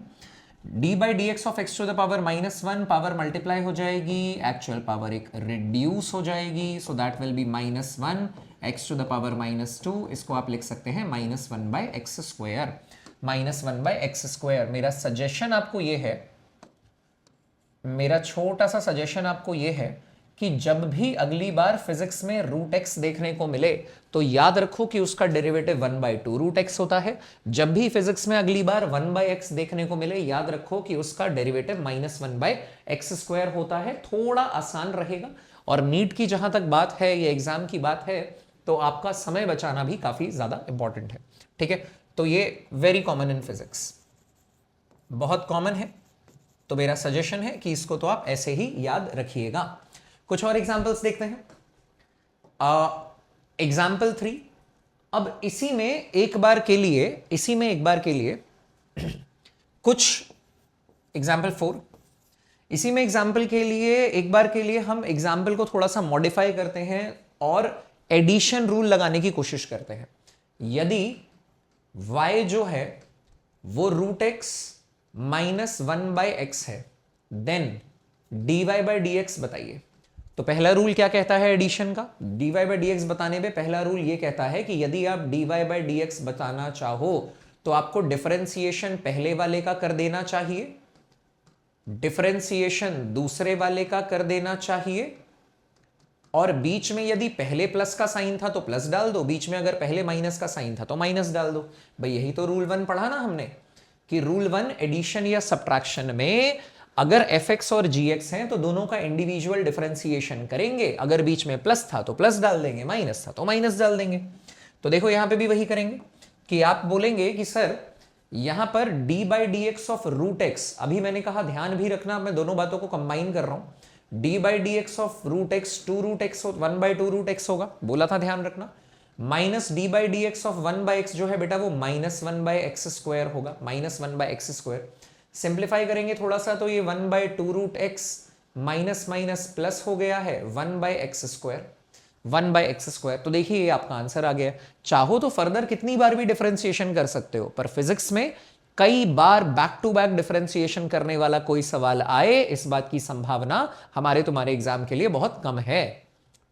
[SPEAKER 1] d by D x of x to the power -1, power multiply हो जाएगी, एक्चुअल पावर एक रिड्यूस हो जाएगी, so that will be -1 x to the power -2। इसको आप लिख सकते हैं -1/x², -1/x²। मेरा सजेशन आपको ये है, मेरा छोटा सा सजेशन आपको ये है कि जब भी अगली बार फिजिक्स में रूट एक्स देखने को मिले तो याद रखो कि उसका डेरिवेटिव 1/2 रूट एक्स होता है। जब भी फिजिक्स में अगली बार 1/x देखने को मिले, याद रखो कि उसका डेरिवेटिव -1/x² होता है। थोड़ा आसान रहेगा, और नीट की जहां तक बात है, ये एग्जाम की बात है, तो आपका समय बचाना भी काफी ज्यादा इंपॉर्टेंट है, ठीक है। तो ये वेरी कॉमन इन फिजिक्स, बहुत कॉमन है, तो मेरा सजेशन है कि इसको तो आप ऐसे ही याद रखिएगा। कुछ और एग्जांपल्स देखते हैं। एग्जांपल 3, अब इसी में एक बार के लिए कुछ एग्जांपल 4, इसी में एग्जांपल के लिए एक बार के लिए हम एग्जांपल को थोड़ा सा मॉडिफाई करते हैं और एडिशन रूल लगाने की कोशिश करते हैं। यदि y जो है वो रूट एक्स -1/x है, देन dy बाई dx बताइए। तो पहला रूल क्या कहता है एडिशन का? dy बाई डी एक्स बताने में पहला रूल ये कहता है कि यदि आप dy बाई डी एक्स बताना चाहो तो आपको डिफरेंशिएशन पहले वाले का कर देना चाहिए, डिफरेंशिएशन दूसरे वाले का कर देना चाहिए, और बीच में यदि पहले प्लस का साइन था तो प्लस डाल दो, बीच में अगर पहले माइनस का साइन था तो माइनस डाल दो। भाई यही तो रूल 1 पढ़ा ना हमने कि रूल 1 एडिशन या सब्ट्रैक्शन में अगर fx और gx हैं तो दोनों का इंडिविजुअल डिफरेंशिएशन करेंगे, अगर बीच में प्लस था तो प्लस डाल देंगे, माइनस था तो माइनस डाल देंगे। तो देखो यहां पे भी वही करेंगे कि आप बोलेंगे कि सर यहां पर d by D x of root x, अभी मैंने कहा ध्यान भी रखना, मैं दोनों बातों को कंबाइन कर रहा हूं, d by D x of root x 2 root x 1 by 2 root x होगा, बोला था ध्यान रखना, minus d by D x of 1 by x जो है बेटा वो माइनस 1 बाई एक्स स्क्वायर होगा, minus 1 by x square. Simplify करेंगे थोड़ा सा तो ये 1 by 2 root x minus minus plus हो गया है 1 by x square, 1 by x square. तो देखिए ये आपका आंसर आ गया। चाहो तो फर्दर कितनी बार भी डिफरेंशिएशन कर सकते हो, पर फिजिक्स में कई बार बैक टू बैक डिफरेंशिएशन करने वाला कोई सवाल आए, इस बात की संभावना हमारे तुम्हारे एग्जाम के लिए बहुत कम है।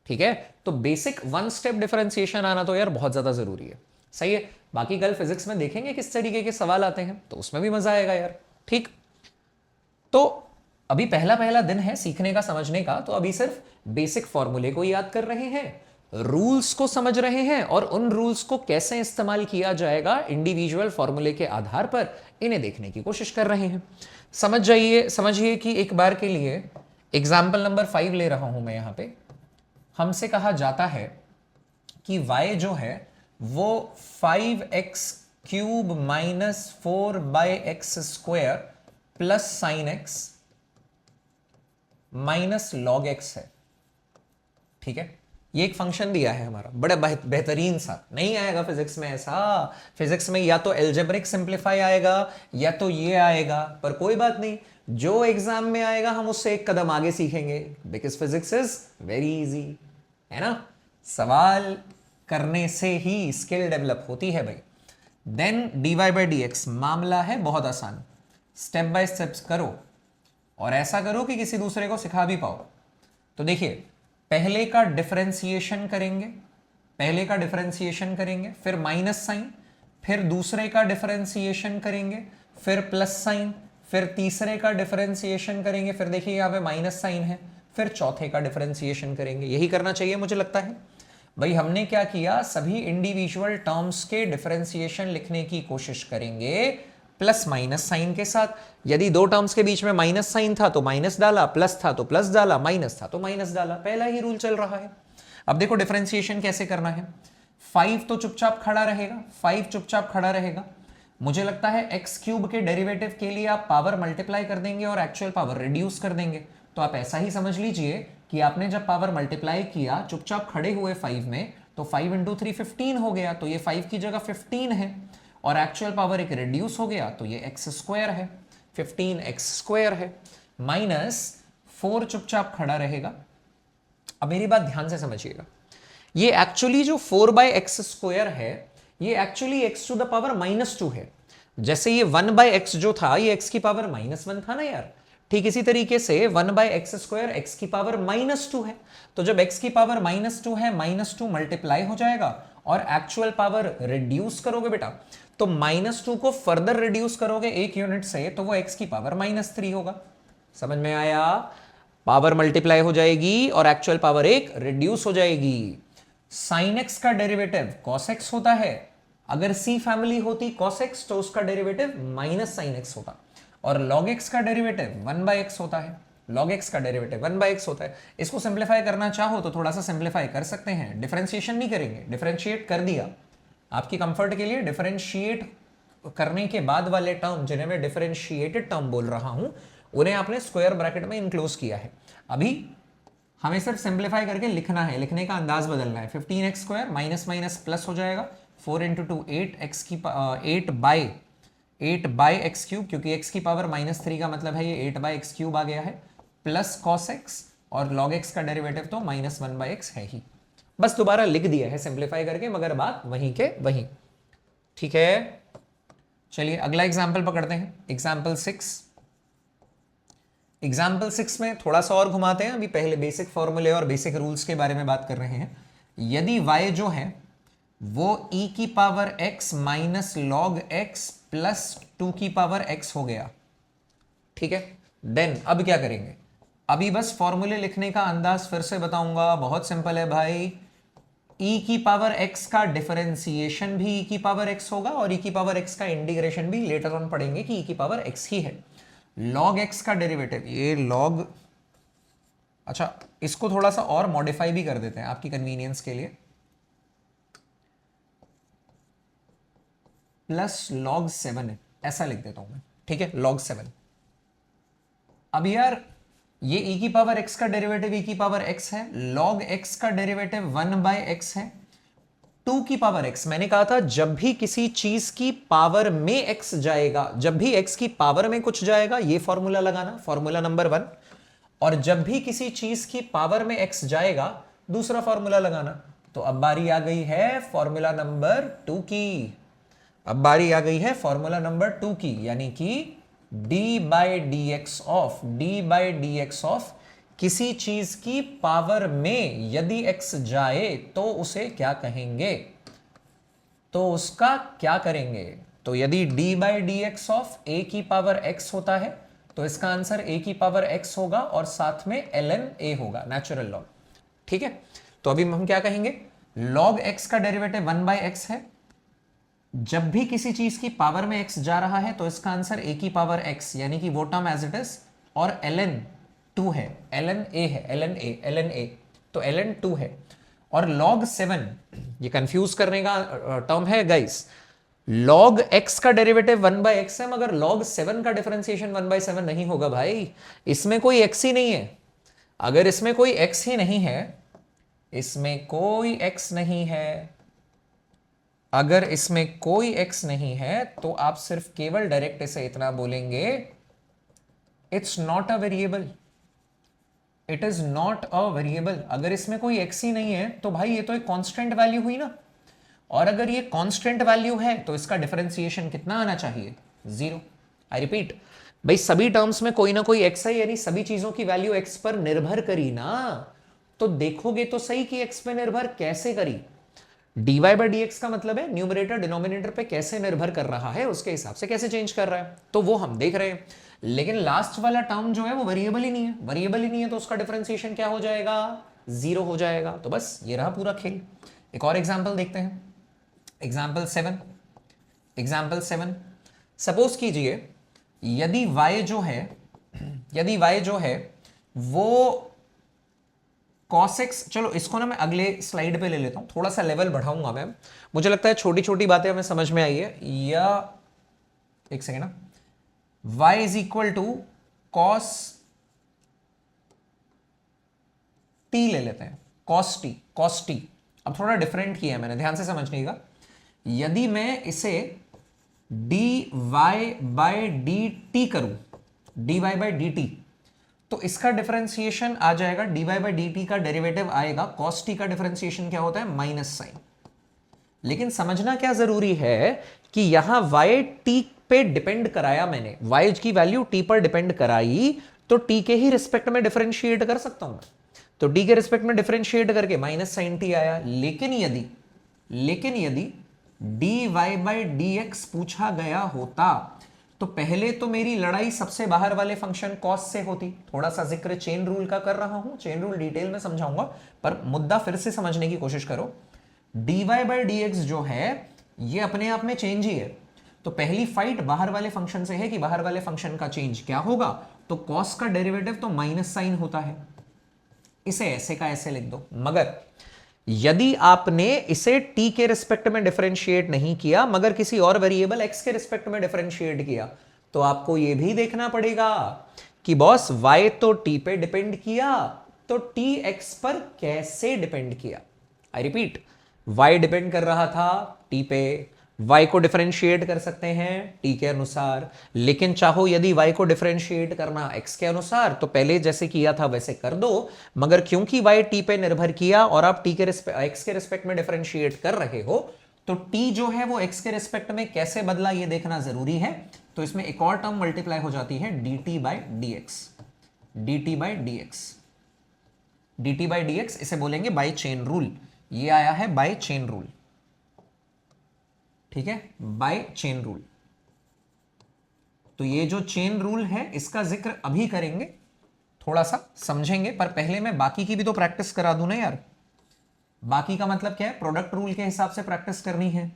[SPEAKER 1] ठीक है, तो बेसिक 1 स्टेप डिफरेंशिएशन आना तो यार बहुत ज्यादा जरूरी है। सही है, बाकी कल फिजिक्स में देखेंगे किस तरीके के सवाल आते हैं, तो उसमें भी मजा आएगा यार। ठीक, तो अभी पहला पहला दिन है सीखने का, समझने का, तो अभी सिर्फ बेसिक फॉर्मूले को याद कर रहे हैं, रूल्स को समझ रहे हैं, और उन रूल्स को कैसे इस्तेमाल किया जाएगा इंडिविजुअल फॉर्मूले के आधार पर इन्हें देखने की कोशिश कर रहे हैं। समझ जाइए, समझिए कि एक बार के लिए एग्जाम्पल नंबर 5 ले रहा हूं मैं। यहां पे हमसे कहा जाता है कि y जो है वो 5x cube minus 4 by x square plus sine x minus log x है। ठीक है, ये एक फंक्शन दिया है हमारा, बड़ा बेहतरीन सा। नहीं आएगा फिजिक्स में ऐसा, फिजिक्स में या तो एल्जेब्रिक सिंप्लीफाई आएगा या तो ये आएगा, पर कोई बात नहीं, जो एग्जाम में आएगा हम उससे एक कदम आगे सीखेंगे, because physics is very easy, है ना। सवाल करने से ही स्किल डेवलप होती है भाई। Then dy by D x मामला है बहुत आसान, स्टेप बाय स्टेप्स करो और ऐसा करो कि किसी दूसरे को सिखा भी पाओ। तो देखिए, पहले का डिफरेंशिएशन करेंगे, पहले का डिफरेंशिएशन करेंगे, फिर माइनस साइन, फिर दूसरे का डिफरेंशिएशन करेंगे, फिर प्लस साइन, फिर तीसरे का डिफरेंशिएशन करेंगे, फिर देखिए यहाँ पे माइनस साइन है, फिर चौथे का डिफरेंशिएशन करेंगे। यही करना चाहिए मुझे लगता है। भाई हमने क्या किया, सभी इंडिविजुअल टर्म्स के डिफरेंशिएशन लिखने की कोशिश करेंगे प्लस माइनस साइन के साथ। यदि दो टर्म्स के बीच में माइनस साइन था तो माइनस डाला, प्लस था तो प्लस डाला, माइनस था तो माइनस डाला, पहला ही रूल चल रहा है। अब देखो डिफरेंशिएशन कैसे करना है। 5 तो चुपचाप खड़ा रहेगा, 5 चुपचाप खड़ा रहेगा। मुझे लगता है एक्स क्यूब के डेरिवेटिव के लिए आप पावर मल्टीप्लाई कर देंगे और एक्चुअल पावर रिड्यूस कर देंगे। तो आप ऐसा ही समझ लीजिए कि आपने जब पावर मल्टीप्लाई किया चुपचाप खड़े हुए 5 में, तो 5 इंटू 3 15 हो गया, तो ये 5 की जगह 15 है, और एक्चुअल पावर एक रिड्यूस हो गया तो ये एक्स स्क्वायर है, 15 एक्स स्क्वायर है, माइनस 4 चुपचाप खड़ा रहेगा। अब मेरी बात ध्यान से समझिएगा, ये एक्चुअली जो 4 बाई एक्स स्क्वायर है ये actually x to the power -2 है। जैसे ये 1 बाई एक्स जो था ये एक्स की पावर -1 था ना यार, ठीक इसी तरीके से 1 बाई एक्स स्क्वायर एक्स की पावर -2 है। तो जब एक्स की पावर -2 है, -2 मल्टीप्लाई हो जाएगा और एक्चुअल पावर रिड्यूस करोगे बेटा, तो -2 को फर्दर रिड्यूस करोगे 1 यूनिट से तो वो एक्स की पावर -3 होगा। समझ में आया? पावर मल्टीप्लाई हो जाएगी और एक्चुअल पावर 1 रिड्यूस हो जाएगी। साइन एक्स का डेरिवेटिव cos x होता है, अगर सी फैमिली होती cos x तो उसका डेरिवेटिव माइनस साइन एक्स होता, और log x का डेरिवेटिव 1 बाई एक्स होता है, log x का डेरिवेटिव 1 बाई एक्स होता है। इसको सिंप्लीफाई करना चाहो तो थोड़ा सा सिंप्लीफाई कर सकते हैं, डिफरेंशिएशन नहीं करेंगे, डिफरेंशिएट कर दिया आपकी कंफर्ट के लिए। डिफरेंशिएट करने के बाद वाले टर्म जिन्हें मैं डिफरेंशिएटेड टर्म बोल रहा हूं उन्हें आपने स्क्वायर ब्रैकेट में इनक्लोज किया है। अभी हमें सिर्फ सिंप्लीफाई करके लिखना है, लिखने का अंदाज बदलना है। 15x square minus minus plus हो जाएगा, 4 इंटू 2 8 बाई एक्स क्यूब, क्योंकि x की पावर -3 का मतलब है ये 8 बाई एक्स क्यूब आ गया है, प्लस cos x, और log x का डेरिवेटिव तो -1 बाई एक्स है ही। बस दोबारा लिख दिया है सिंप्लीफाई करके, मगर बात वहीं के वहीं। ठीक है, चलिए अगला एग्जाम्पल पकड़ते हैं, एग्जाम्पल 6। एग्जाम्पल 6 में थोड़ा सा और घुमाते हैं, अभी पहले बेसिक फॉर्मूले और बेसिक रूल्स के बारे में बात कर रहे हैं। यदि y जो है वो e की power x minus log x plus 2 की पावर x हो गया, ठीक है, देन अब क्या करेंगे? अभी बस फॉर्मूले लिखने का अंदाज फिर से बताऊंगा, बहुत सिंपल है भाई। e की पावर x का डिफरेंशिएशन भी e की पावर x होगा और e की पावर x का इंटीग्रेशन भी लेटर ऑन पढ़ेंगे कि e की पावर x ही है। log x का डेरिवेटिव, ये log, अच्छा इसको थोड़ा सा और मॉडिफाई भी कर देते हैं आपकी कन्वीनियंस के लिए, प्लस log 7 ऐसा लिख देता हूं मैं, ठीक है, log 7। अब यार ये e की पावर x का डेरिवेटिव e की पावर x है, log x का डेरिवेटिव 1/x है, 2 की पावर x। मैंने कहा था जब भी किसी चीज की पावर में x जाएगा, जब भी x की पावर में कुछ जाएगा, ये फॉर्मूला लगाना, फॉर्मूला नंबर 1। और जब भी किसी चीज की पावर में x जाएगा, दूसरा फॉर्मूला लगाना। तो अब बारी आ गई है फॉर्मूला नंबर 2 की, अब बारी आ गई है फॉर्मूला नंबर 2 की, यानी कि d/dx ऑफ किसी चीज की पावर में यदि x जाए तो उसे क्या कहेंगे, तो उसका क्या करेंगे? तो यदि d/dx ऑफ a की पावर x होता है तो इसका आंसर a की पावर x होगा और साथ में ln a होगा, नेचुरल लॉग, ठीक है। तो अभी हम क्या कहेंगे? log x का डेरिवेटिव 1/x है, जब भी किसी चीज की पावर में x जा रहा है तो इसका आंसर a की पावर x, यानी कि वो टर्म एज इट इज, और ln 2 है, ln a है, ln a, तो ln 2 है। और log 7, ये कंफ्यूज करने का टर्म है गाइस, log x का डेरिवेटिव 1/x है, मगर log 7 का डिफरेंशिएशन 1/7 नहीं होगा भाई, इसमें कोई x ही नहीं है। अगर इसमें कोई x ही नहीं है, इसमें कोई x नहीं है, अगर इसमें कोई x नहीं है तो आप सिर्फ केवल डायरेक्ट इसे इतना बोलेंगे, it's not a variable, it is not a variable. अगर इसमें कोई x ही नहीं है तो भाई ये तो एक कांस्टेंट वैल्यू हुई ना, और अगर ये कांस्टेंट वैल्यू है तो इसका डिफरेंशिएशन कितना आना चाहिए? 0। आई रिपीट, भाई सभी टर्म्स में कोई ना कोई x है, यानी सभी चीजों की वैल्यू x पर निर्भर करी ना, तो देखोगे तो सही कि x पे निर्भर कैसे करी। dy/dx का मतलब है न्यूमरेटर डिनोमिनेटर पे कैसे निर्भर कर रहा है, उसके हिसाब से कैसे चेंज कर रहा है, तो वो हम देख रहे हैं। लेकिन लास्ट वाला टर्म जो है वो वेरिएबल ही नहीं है, वेरिएबल ही नहीं है तो उसका डिफरेंशिएशन क्या हो जाएगा? 0 हो जाएगा। तो बस ये रहा पूरा खेल। एक और एग्जांपल देखते हैं, एग्जांपल 7। एग्जांपल 7, सपोज कीजिए यदि y जो है वो cos x, चलो इसको ना मैं अगले स्लाइड पे ले लेता हूं, थोड़ा सा लेवल बढ़ाऊंगा मैं, मुझे लगता है छोटी छोटी बातें हमें समझ में आई है। या एक सेकेंड ना, y is equal to cos t ले लेते हैं, cos t। अब थोड़ा डिफरेंट किया है मैंने, ध्यान से समझिएगा। यदि मैं इसे dy/dt करूं, dy/dt, तो इसका डिफरेंशिएशन आ जाएगा, dy/dt का डेरिवेटिव आएगा, cos t का डिफरेंशिएशन क्या होता है? Minus sine. लेकिन समझना क्या जरूरी है कि यहां y t पे डिपेंड कराया मैंने, y की वैल्यू t पर डिपेंड कराई, तो t के ही रिस्पेक्ट में डिफरेंशिएट कर सकता हूं मैं, तो t के रिस्पेक्ट में डिफरेंशिएट करके माइनस साइन t आया। लेकिन यदि dy/dx पूछा गया होता तो पहले तो मेरी लड़ाई सबसे बाहर वाले फंक्शन cos से होती। थोड़ा सा जिक्र चेन रूल का कर रहा हूं, चेन रूल डिटेल में समझाऊंगा, पर मुद्दा फिर से समझने की कोशिश करो। dy/dx जो है ये अपने आप में चेंज ही है, तो पहली फाइट बाहर वाले फंक्शन से है कि बाहर वाले फंक्शन का चेंज क्या होगा, तो cos का डेरिवेटिव तो माइनस साइन होता है, इसे ऐसे का ऐसे लिख दो। मगर यदि आपने इसे t के रिस्पेक्ट में डिफरेंशिएट नहीं किया, मगर किसी और वेरिएबल x के रिस्पेक्ट में डिफरेंशिएट किया, तो आपको यह भी देखना पड़ेगा कि बॉस y तो t पे डिपेंड किया, तो t x पर कैसे डिपेंड किया। आई रिपीट, y डिपेंड कर रहा था t पे, y को डिफरेंशिएट कर सकते हैं t के अनुसार, लेकिन चाहो यदि y को डिफरेंशिएट करना x के अनुसार तो पहले जैसे किया था वैसे कर दो, मगर क्योंकि y t पे निर्भर किया और आप t के x के रिस्पेक्ट में डिफरेंशिएट कर रहे हो, तो t जो है वो x के रिस्पेक्ट में कैसे बदला ये देखना जरूरी है। तो इसमें एक और टर्म मल्टीप्लाई हो जाती है dt/dx, dt by dx, dt by dx इसे बोलेंगे बाई चेन रूल। ये आया है बाई चेन रूल, ठीक है, बाई चेन रूल। तो ये जो चेन रूल है इसका जिक्र अभी करेंगे, थोड़ा सा समझेंगे, पर पहले मैं बाकी की भी तो प्रैक्टिस करा दूं ना यार। बाकी का मतलब क्या है, प्रोडक्ट रूल के हिसाब से प्रैक्टिस करनी है,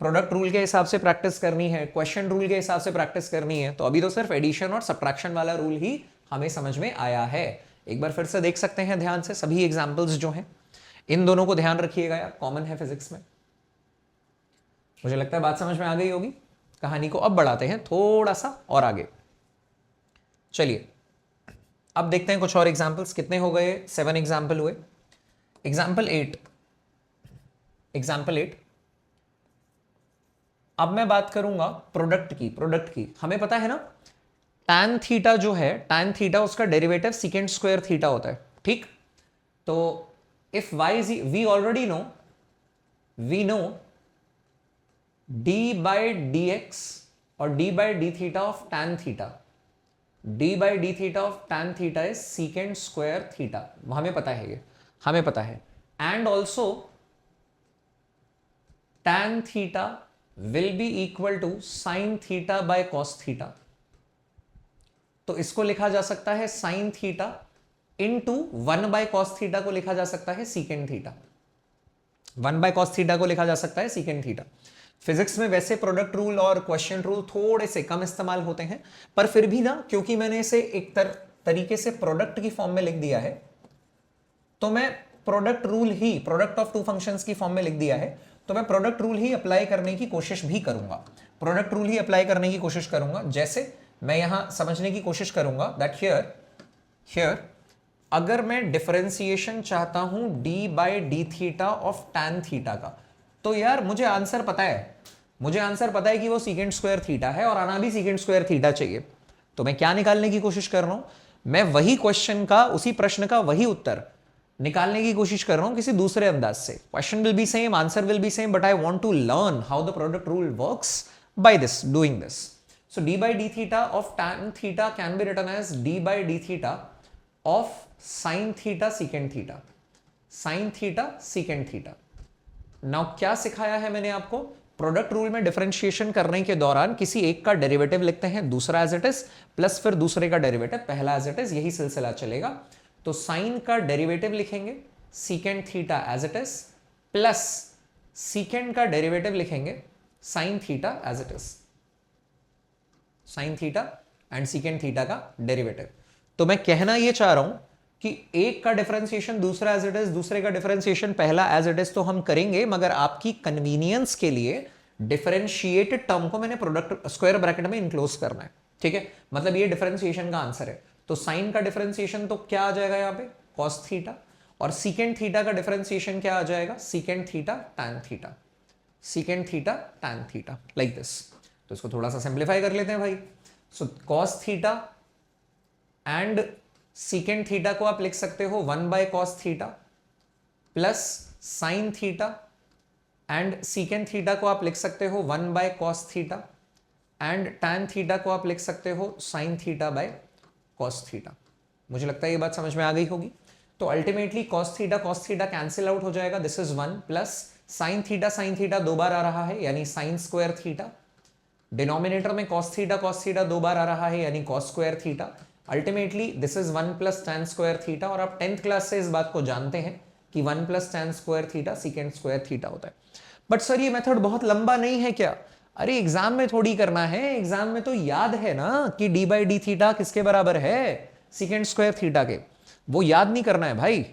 [SPEAKER 1] प्रोडक्ट रूल के हिसाब से प्रैक्टिस करनी है, क्वेश्चन रूल के हिसाब से प्रैक्टिस करनी है। तो अभी तो सिर्फ एडिशन और सब्ट्रैक्शन वाला रूल ही हमें समझ में आया है। एक बार फिर से देख सकते हैं ध्यान से सभी एग्जाम्पल्स जो हैं, इन दोनों को ध्यान रखिएगा यार, कॉमन है फिजिक्स में। मुझे लगता है बात समझ में आ गई होगी। कहानी को अब बढ़ाते हैं थोड़ा सा और आगे। चलिए अब देखते हैं कुछ और एग्जाम्पल्स। कितने हो गए, 7 एग्जाम्पल हुए। Example 8, example 8। अब मैं बात करूंगा प्रोडक्ट की। प्रोडक्ट की हमें पता है ना, tan थीटा जो है, tan थीटा उसका डेरिवेटिव सेकेंड स्क्वायर थीटा होता है, ठीक। तो if y is, we already know, we know d by D x और d by d theta of tan theta, d by d theta of tan theta is secant square theta, हमें पता है, ये हमें पता है। And also tan theta will be equal to sine theta by cos theta. तो इसको लिखा जा सकता है sine theta into 1 bye cos theta को लिखा जा सकता है secant theta, 1 bye cos theta को लिखा जा सकता है सीकेंड थीटा। फिजिक्स में वैसे प्रोडक्ट रूल और क्वेश्चन रूल थोड़े से कम इस्तेमाल होते हैं, पर फिर भी ना, क्योंकि मैंने इसे एक तरीके से प्रोडक्ट की फॉर्म में लिख दिया है, तो मैं प्रोडक्ट रूल ही, प्रोडक्ट ऑफ टू फंक्शंस की फॉर्म में लिख दिया है, तो मैं प्रोडक्ट रूल ही अप्लाई करने की कोशिश भी करूंगा, प्रोडक्ट रूल ही अप्लाई करने की कोशिश करूंगा। जैसे मैं यहां समझने की कोशिश करूंगा दैट हियर अगर मैं डिफरेंशिएशन चाहता हूं d by d theta of tan theta का, तो यार मुझे आंसर पता है, मुझे आंसर पता है कि वो सीकेंड स्क्वायर थीटा है और आना भी सीकेंड स्क्वायर थीटा चाहिए। तो मैं क्या निकालने की कोशिश कर रहा हूं, मैं वही क्वेश्चन का, उसी प्रश्न का वही उत्तर निकालने की कोशिश कर रहा हूं किसी दूसरे अंदाज से। Question will be same, answer will be same, but I want to learn how the product rule works by this, doing this. So d by d theta of tan theta can be written as d by d theta of sin theta secant theta, sin theta secant theta। Now क्या सिखाया है मैंने आपको, product rule में differentiation करने के दौरान किसी एक का डेरिवेटिव लिखते हैं, दूसरा एज इट इज, प्लस फिर दूसरे का डेरिवेटिव पहला एज इट इज, यही सिलसिला चलेगा। तो साइन का डेरिवेटिव लिखेंगे secant theta as it is, plus secant का डेरिवेटिव लिखेंगे sin theta as it is, sine theta and secant theta का डेरिवेटिव। तो मैं कहना यह चाह रहा हूं कि एक का डिफरेंशिएशन दूसरा एज इट इज, दूसरे का डिफरेंशिएशन पहला एज इट इज तो हम करेंगे, मगर आपकी कन्वीनियंस के लिए डिफरेंशिएटेड टर्म को मैंने प्रोडक्ट स्क्वायर ब्रैकेट में इनक्लोज करना है, ठीक है। मतलब ये डिफरेंशिएशन का आंसर है। तो साइन का डिफरेंशिएशन तो क्या आ जाएगा यहां पे, कॉस थीटा, और सीकेंड थीटा का डिफरेंशिएशन क्या आ जाएगा, secant theta tan theta, secant theta tan theta, like this. तो इसको थोड़ा सा सिंप्लीफाई कर लेते हैं भाई। So cos theta and secant theta को आप लिख सकते हो 1 bye cos theta, plus sign theta and secant theta को आप लिख सकते हो 1 bye cos theta, and tan theta को आप लिख सकते हो sign theta by cos theta. मुझे लगता है ये बात समझ में आ गई होगी। तो ultimately cos theta cancel out हो जाएगा, this is 1, plus sine theta 2 बार आ रहा है यानी साइन स्क्वायर थीटा, डिनोमिनेटर में cos थीटा 2 बार आ रहा है यानी cos square theta. Ultimately this is 1 plus tan square theta, और आप 10th क्लास से इस बात को जानते हैं कि 1 plus tan square theta secant square theta होता है। बट सर ये मेथड बहुत लंबा नहीं है क्या? अरे एग्जाम में थोड़ी करना है, एग्जाम में तो याद है ना कि d बाई डी थीटा किसके बराबर है, सीकेंड स्क्वायर थीटा के। वो याद नहीं करना है भाई।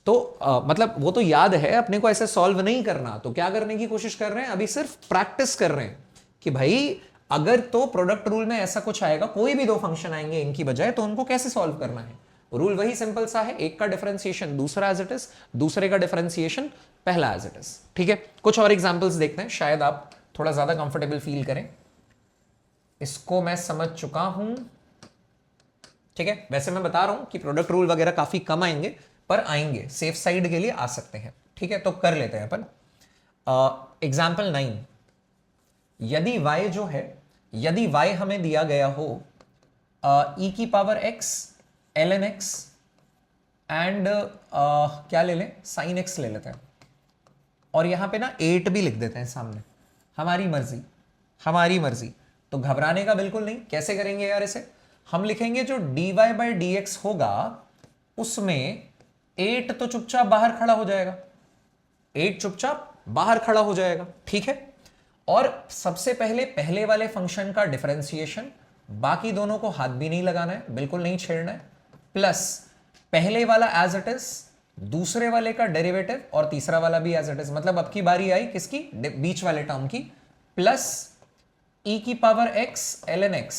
[SPEAKER 1] तो मतलब वो तो याद है, अपने को ऐसे सॉल्व नहीं करना। तो क्या करने की कोशिश कर रहे हैं, अभी सिर्फ प्रैक्टिस कर रहे हैं कि भाई अगर तो प्रोडक्ट रूल में ऐसा कुछ आएगा, कोई भी दो फंक्शन आएंगे इनकी बजाय, तो उनको कैसे सॉल्व करना है। रूल वही सिंपल सा है, एक का डिफरेंशिएशन दूसरा एज इट इज, दूसरे का डिफरेंशिएशन पहला एज इट इज, ठीक है। कुछ और एग्जांपल्स देखते हैं, शायद आप थोड़ा ज्यादा कंफर्टेबल फील करें। इसको मैं समझ चुका हूं, ठीक है। वैसे मैं बता रहा हूं कि प्रोडक्ट रूल वगैरह काफी कम आएंगे, पर आएंगे, सेफ साइड के लिए आ सकते हैं, ठीक है। तो कर लेते हैं अपन। एग्जाम्पल 9, यदि y जो है, यदि y हमें दिया गया हो e की power x ln x and क्या ले लें, साइन x ले लेते हैं, और यहां पे ना 8 भी लिख देते हैं सामने, हमारी मर्जी, हमारी मर्जी। तो घबराने का बिल्कुल नहीं। कैसे करेंगे यार इसे, हम लिखेंगे जो dy बाई डी एक्स होगा उसमें 8 तो चुपचाप बाहर खड़ा हो जाएगा, 8 चुपचाप बाहर खड़ा हो जाएगा, ठीक है। और सबसे पहले पहले वाले फंक्शन का डिफरेंशिएशन, बाकी दोनों को हाथ भी नहीं लगाना है, बिल्कुल नहीं छेड़ना है, प्लस पहले वाला एज इट इज, दूसरे वाले का डेरिवेटिव और तीसरा वाला भी एज इट इज, मतलब अब की बारी आई किसकी, बीच वाले टर्म की, प्लस e की power x ln x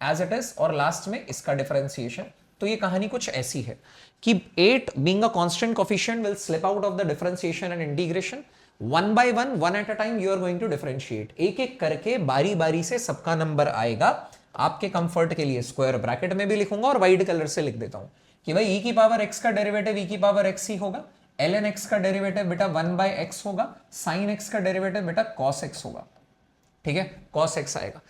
[SPEAKER 1] as it is, और लास्ट में इसका डिफरेंशिएशन। तो ये कहानी कुछ ऐसी है कि 8 being a constant coefficient will slip out of the differentiation and integration one by one at a time you are going to differentiate। एक एक करके बारी बारी से सबका नंबर आएगा। आपके कंफर्ट के लिए स्क्वायर ब्रैकेट में भी लिखूंगा और वाइट कलर से लिख देता हूं कि भाई e की पावर x का डेरिवेटिव e की पावर x ही होगा, ln x का डेरिवेटिव बेटा 1 by x होगा, sin x का डेरिवेटिव बेटा cos x होगा, ठीक है, cos x आएगा।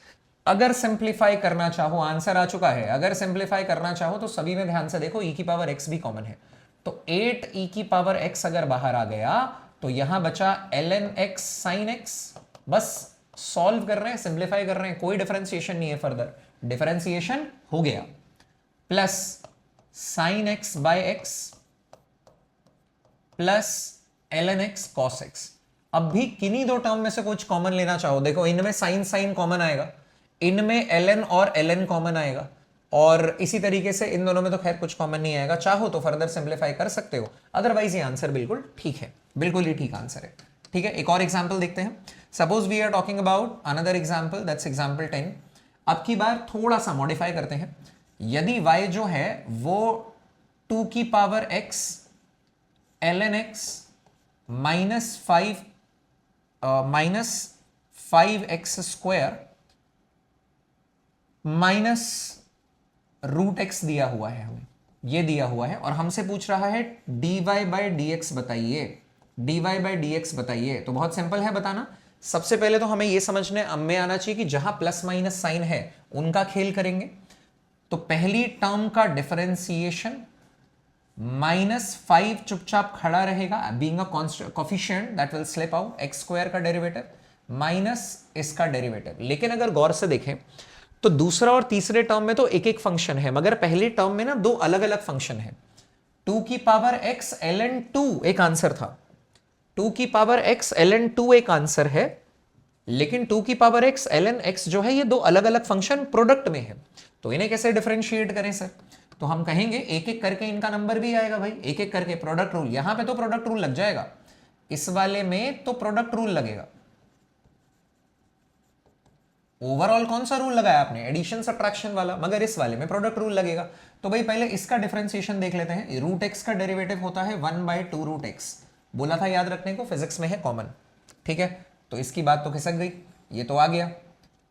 [SPEAKER 1] अगर सिंप्लीफाई करना चाहो, आंसर आ चुका है, अगर सिंप्लीफाई करना चाहो तो सभी में ध्यान से देखो e की पावर x भी कॉमन है, तो 8 e की पावर x अगर बाहर आ गया तो यहां बचा ln x sin x। बस सॉल्व कर रहे हैं, सिंप्लीफाई कर रहे हैं, कोई डिफरेंशिएशन नहीं है फर्दर, डिफरेंशिएशन हो गया, plus sin x by x plus ln x cos x। अब भी किन्हीं दो टर्म में से कुछ कॉमन लेना चाहो, देखो इनमें साइन साइन कॉमन आएगा, इनमें ln और ln कॉमन आएगा, और इसी तरीके से इन दोनों में तो खैर कुछ कॉमन नहीं आएगा। चाहो तो फर्दर सिंप्लीफाई कर सकते हो, अदरवाइज ये आंसर बिल्कुल ठीक है, बिल्कुल ही ठीक आंसर है, ठीक है। एक और एग्जांपल देखते हैं। Suppose we are talking about another example, that's example 10। अब की बार थोड़ा सा मॉडिफाई करते हैं। यदि y जो है वो 2 की power x ln x minus 5x square minus root x दिया हुआ है, हमें ये दिया हुआ है, और हमसे पूछ रहा है dy बाई डी एक्स बताइए, dy बाई डी एक्स बताइए। तो बहुत सिंपल है बताना। सबसे पहले तो हमें ये समझने में आना चाहिए कि जहां प्लस माइनस साइन है उनका खेल करेंगे। तो पहली टर्म का डिफरेंशिएशन -5 चुपचाप खड़ा रहेगा, being a coefficient that will slip out, x square का डेरिवेटिव माइनस इसका डेरिवेटिव। लेकिन अगर गौर से देखें तो दूसरा और तीसरे टर्म में तो एक एक फंक्शन है, मगर पहले टर्म में ना दो अलग अलग फंक्शन है। 2 की पावर x ln 2 एक आंसर था, 2 की पावर x ln 2 एक आंसर है, लेकिन 2 की पावर x ln x जो है ये दो अलग अलग फंक्शन प्रोडक्ट में है। तो इन्हें कैसे डिफरेंशिएट करें सर? तो हम कहेंगे एक एक करके इनका नंबर भी आएगा भाई, एक एक करके प्रोडक्ट रूल। यहां पे तो प्रोडक्ट रूल लग जाएगा, इस वाले में तो प्रोडक्ट रूल लगेगा। ओवरऑल कौन सा रूल लगाया आपने? एडिशन सब्ट्रैक्शन वाला, मगर इस वाले में प्रोडक्ट रूल लगेगा। तो भाई पहले इसका डिफरेंशिएशन देख लेते हैं। रूट एक्स का डेरिवेटिव होता है 1/2 रूट एक्स, बोला था याद रखने को, फिजिक्स में है कॉमन, ठीक है। तो इसकी बात तो खिसक गई, ये तो आ गया।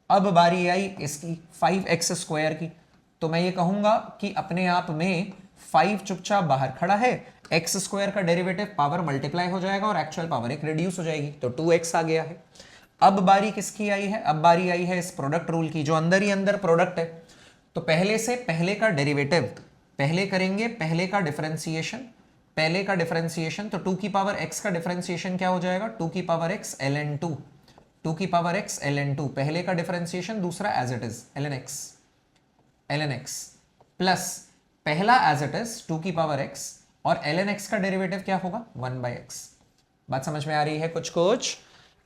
[SPEAKER 1] अब बारी आई इसकी 5x स्क्वायर की, तो मैं ये कहूंगा कि अपने आप में 5 चुपचाप बाहर खड़ा है, x स्क्वायर का डेरिवेटिव पावर मल्टीप्लाई हो जाएगा और एक्चुअल पावर एक रिड्यूस हो जाएगी, तो 2x आ गया है। अब बारी किसकी आई है? अब बारी आई है इस प्रोडक्ट रूल की, जो अंदर ही अंदर प्रोडक्ट है। तो पहले से पहले का डेरिवेटिव पहले करेंगे, पहले का डिफरेंशिएशन, पहले का डिफरेंशिएशन। तो 2 की पावर x का डिफरेंशिएशन क्या हो जाएगा? 2 की पावर x ln 2, 2 की पावर x ln 2, पहले का डिफरेंशिएशन, दूसरा as it is ln x plus पहला एज इट इज 2 की पावर x, और ln x का डेरिवेटिव क्या होगा? 1/x। बात समझ में आ रही है? कुछ कुछ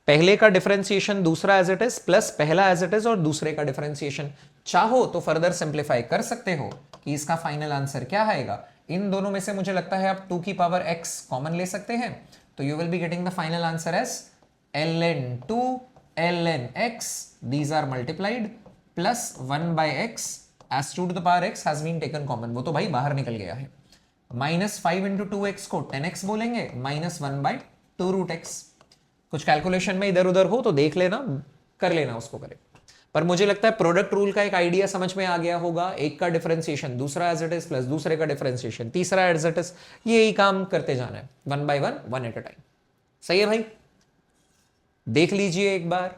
[SPEAKER 1] पहले का डिफरेंशिएशन, दूसरा एज इट इज, प्लस पहला एज इट इज और दूसरे का डिफरेंशिएशन। चाहो तो फर्दर सिंप्लीफाई कर सकते हो कि इसका फाइनल आंसर क्या आएगा। इन दोनों में से मुझे लगता है आप 2 की पावर x कॉमन ले सकते हैं, तो you will be getting the final answer as ln 2 ln x, these are multiplied, plus 1/x as 2 to the power x has been taken common, वो तो भाई बाहर निकल गया है। -5 into 2x को 10x बोलेंगे, -1/2 रूट x। कुछ कैलकुलेशन में इधर उधर हो तो देख लेना, कर लेना उसको करे। पर मुझे लगता है प्रोडक्ट रूल का एक आइडिया समझ में आ गया होगा। एक का डिफरेंशिएशन, दूसरा एज इट इज, प्लस दूसरे का डिफरेंशिएशन, तीसरा एज इट इज, यही काम करते जाना है, 1 by 1 1 एट अ टाइम। सही है भाई? देख लीजिए एक बार,